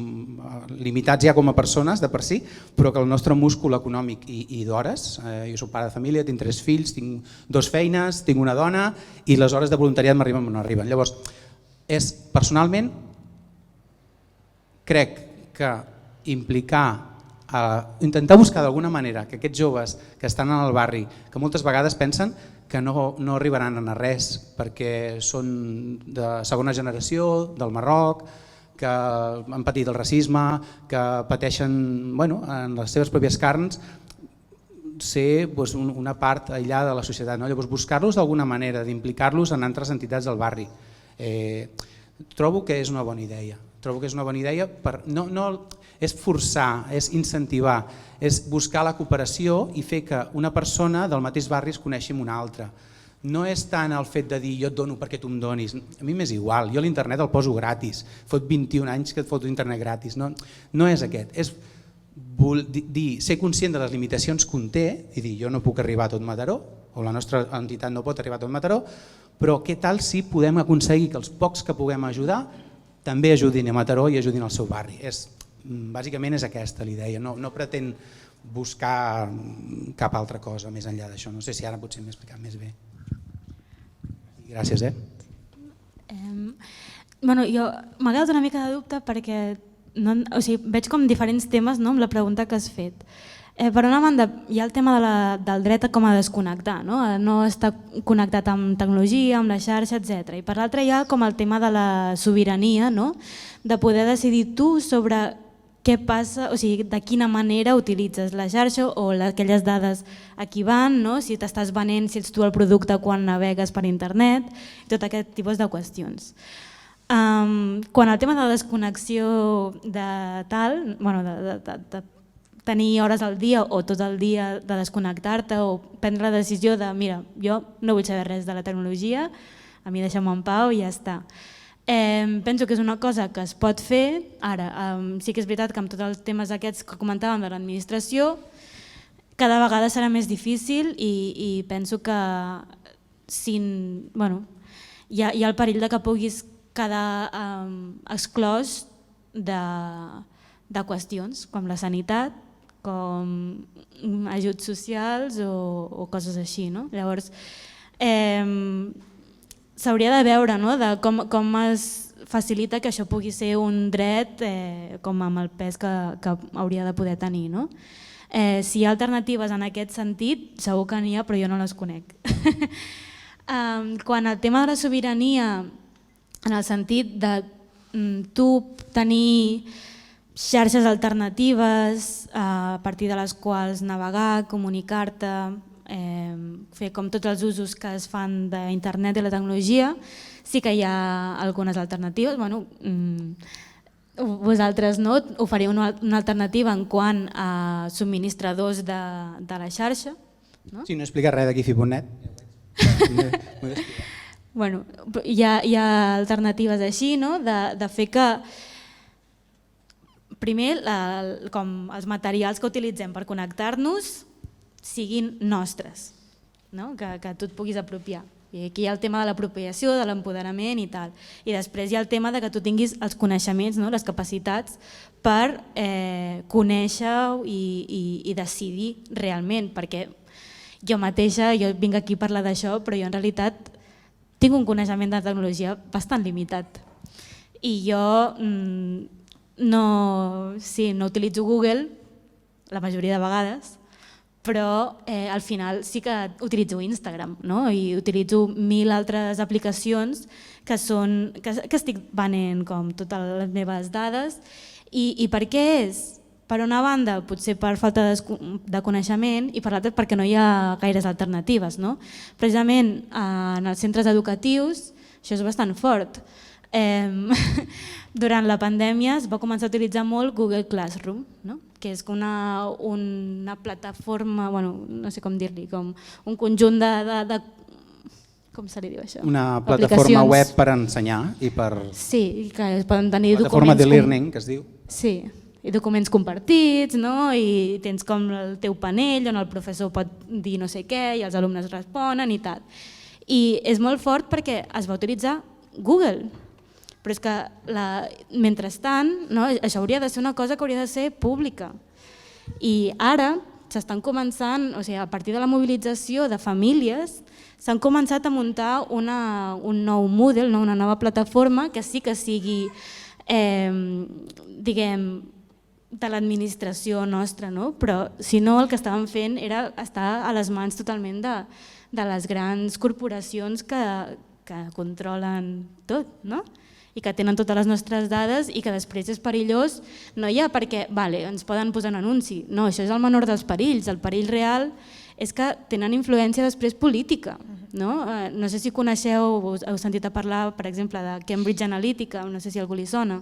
limitats ja com a persones de per si, però que el nostre múscul econòmic i d'hores, jo soc pare de família, tinc 3 fills, tinc 2 feines, tinc una dona i les hores de voluntariat m'arriben o no arriben. Llavors, personalment, crec que implicar, intentar buscar d'alguna manera que aquests joves que estan en el barri, que moltes vegades pensen que no arribaran a res perquè són de segona generació, del Marroc, que han patit el racisme, que pateixen en les seves pròpies carns ser una part aïllada de la societat. Llavors buscar-los d'alguna manera, d'implicar-los en altres entitats del barri. Trobo que és una bona idea. Trobo que és una bona idea, és forçar, és incentivar, és buscar la cooperació i fer que una persona del mateix barri es coneixi amb una altra. No és tant el fet de dir jo et dono perquè tu em donis, a mi m'és igual, jo l'internet el poso gratis, fot 21 anys que et foto internet gratis, no és aquest, és ser conscient de les limitacions que conté i dir jo no puc arribar a tot Mataró o la nostra entitat no pot arribar a tot Mataró, però què tal si podem aconseguir que els pocs que puguem ajudar també ajudin a Mataró i ajudin al seu barri. Bàsicament és aquesta l'idea, no pretén buscar cap altra cosa més enllà d'això. No sé si ara potser m'he explicat més bé. Gràcies. Jo m'ha quedat una mica de dubte perquè veig com diferents temes amb la pregunta que has fet. Per una banda hi ha el tema del dret com a desconnectar, a no estar connectat amb tecnologia, amb la xarxa, etc. I per l'altra hi ha com el tema de la sobirania, de poder decidir tu sobre què passa, o sigui, de quina manera utilitzes la xarxa o aquelles dades a qui van, si t'estàs venent, si ets tu el producte quan navegues per internet, tot aquest tipus de qüestions. Quan al tema de desconnexió de tenir hores al dia o tot el dia de desconnectar-te o prendre la decisió de mira, jo no vull saber res de la tecnologia, a mi deixa'm en pau i ja està. Penso que és una cosa que es pot fer. Ara, sí que és veritat que amb tots els temes aquests que comentàvem de l'administració cada vegada serà més difícil i penso que hi ha el perill que puguis quedar exclòs de qüestions com la sanitat, com ajuts socials o coses així. Llavors, s'hauria de veure com es facilita que això pugui ser un dret com amb el pes que hauria de poder tenir. Si hi ha alternatives en aquest sentit, segur que n'hi ha, però jo no les conec. Quan al tema de la sobirania, en el sentit de tu tenir xarxes alternatives a partir de les quals navegar, comunicar-te, fer com tots els usos que es fan d'internet i la tecnologia, sí que hi ha algunes alternatives. Vosaltres oferiu una alternativa en quant a subministradors de la xarxa. Si no he explicat res d'aquí Fibonet. Hi ha alternatives així, de fer que primer com els materials que utilitzem per connectar-nos siguin nostres, que tu et puguis apropiar. I aquí hi ha el tema de l'apropiació, de l'empoderament i tal. I després hi ha el tema de que tu tinguis els coneixements, les capacitats per conèixer i decidir realment, perquè jo mateixa, jo vinc aquí a parlar d'això, però jo en realitat tinc un coneixement de tecnologia bastant limitat. I jo no utilitzo Google la majoria de vegades, però al final sí que utilitzo Instagram i utilitzo 1000 altres aplicacions que estic venent com totes les meves dades. I per què és? Per una banda, potser per falta de coneixement i per l'altra perquè no hi ha gaires alternatives. No? Precisament en els centres educatius això és bastant fort. Durant la pandèmia es va començar a utilitzar molt Google Classroom, no? Que és una plataforma, no sé com dir-li, com un conjunt de com se li diu això? Una plataforma web per ensenyar i per... Sí, que es poden tenir plataforma documents... de learning, que es diu. Sí, i documents compartits, no? I tens com el teu panell on el professor pot dir no sé què i els alumnes responen i tal. I és molt fort perquè es va utilitzar Google, però és que mentrestant això hauria de ser una cosa que hauria de ser pública. I ara s'estan començant, o sigui, a partir de la mobilització de famílies, s'han començat a muntar un nou Moodle, una nova plataforma que sí que sigui, diguem, de l'administració nostra, però si no el que estàvem fent era estar a les mans totalment de les grans corporacions que controlen tot, i que tenen totes les nostres dades i que després és perillós, no ja perquè ens poden posar un anunci, no, això és el menor dels perills, el perill real és que tenen influència després política. No sé si coneixeu o heu sentit a parlar, per exemple, de Cambridge Analytica, no sé si a algú li sona.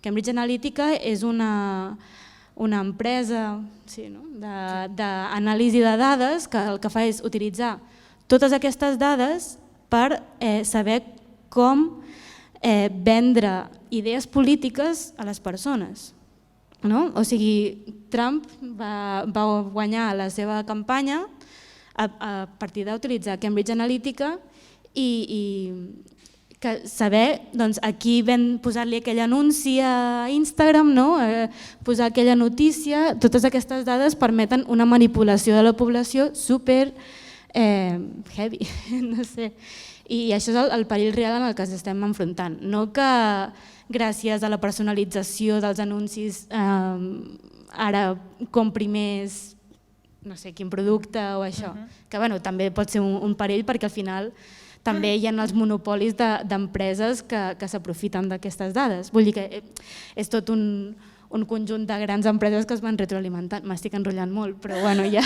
Cambridge Analytica és una empresa d'anàlisi de dades que el que fa és utilitzar totes aquestes dades per saber com vendre idees polítiques a les persones. O sigui, Trump va guanyar la seva campanya a partir d'utilitzar Cambridge Analytica i saber a qui posar-li aquell anunci a Instagram, posar aquella notícia, totes aquestes dades permeten una manipulació de la població super heavy, no sé. I això és el perill real en el que ens estem enfrontant. No que gràcies a la personalització dels anuncis ara compri més no sé quin producte o això, que també pot ser un perill perquè al final també hi ha els monopolis d'empreses que s'aprofiten d'aquestes dades. Vull dir que és tot un conjunt de grans empreses que es van retroalimentant. M'estic enrotllant molt, però ja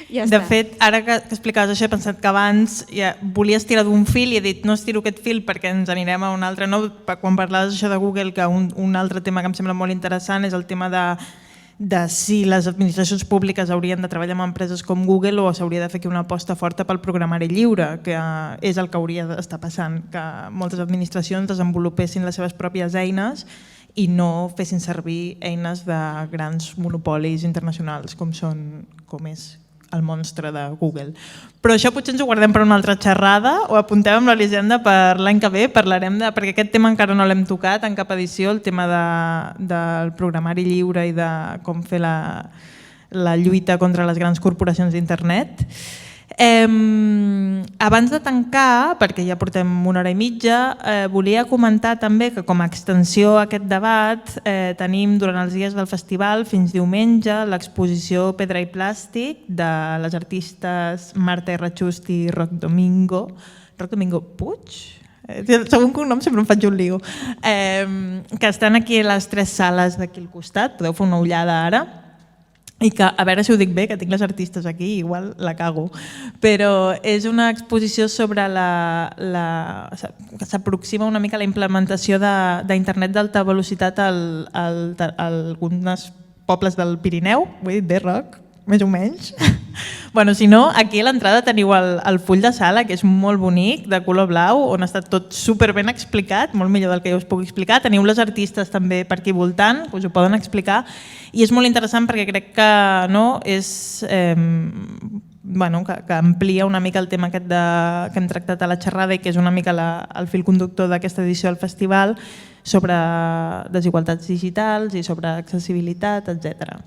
està. De fet, ara que explicaves això he pensat que abans volies tirar d'un fil i he dit no estiro aquest fil perquè ens anirem a un altre. Quan parlaves això de Google, que un altre tema que em sembla molt interessant és el tema de si les administracions públiques haurien de treballar amb empreses com Google o s'hauria de fer aquí una aposta forta pel programari lliure, que és el que hauria d'estar passant, que moltes administracions desenvolupessin les seves pròpies eines i no fessin servir eines de grans monopolis internacionals com és el monstre de Google. Però això potser ens ho guardem per una altra xerrada o apuntem amb l'Elisenda per l'any que ve, perquè aquest tema encara no l'hem tocat en cap edició, el tema del programari lliure i de com fer la lluita contra les grans corporacions d'internet. Abans de tancar, perquè ja portem una hora i mitja, volia comentar també que com a extensió a aquest debat tenim durant els dies del festival fins diumenge l'exposició Pedra i Plàstic de les artistes Marta Errachust i Roc Domingo Puig? Segon cognom sempre em faig un lío. Que estan aquí a les 3 sales d'aquí al costat, podeu fer una ullada ara. I que, a veure si ho dic bé, que tinc les artistes aquí, igual la cago, però és una exposició sobre que s'aproxima una mica a la implementació d'internet d'alta velocitat a alguns pobles del Pirineu, ho he dit bé, Roc? Més o menys. Bueno, si no, aquí a l'entrada teniu el full de sala, que és molt bonic, de color blau, on està tot super ben explicat, molt millor del que jo us puc explicar. Teniu les artistes també per aquí voltant, que us ho poden explicar, i és molt interessant perquè crec que que amplia una mica el tema aquest que hem tractat a la xerrada i que és una mica el fil conductor d'aquesta edició del festival sobre desigualtats digitals i sobre accessibilitat, etc.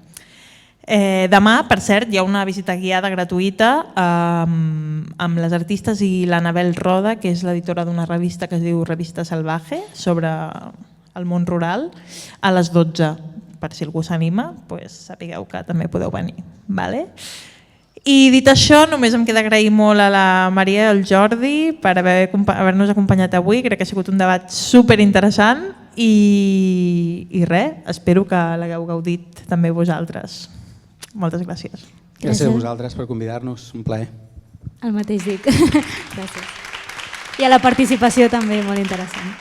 Demà, per cert, hi ha una visita guiada gratuïta amb les artistes i l'Anabel Roda, que és l'editora d'una revista que es diu Revista Salvaje, sobre el món rural, a les 12. Per si algú s'anima, sapigueu que també podeu venir. I dit això, només em queda agrair molt a la Maria i al Jordi per haver-nos acompanyat avui. Crec que ha sigut un debat superinteressant i res, espero que l'hagueu gaudit també vosaltres. Moltes gràcies. Gràcies a vosaltres per convidar-nos, un plaer. El mateix dic. Gràcies. I a la participació també, molt interessant.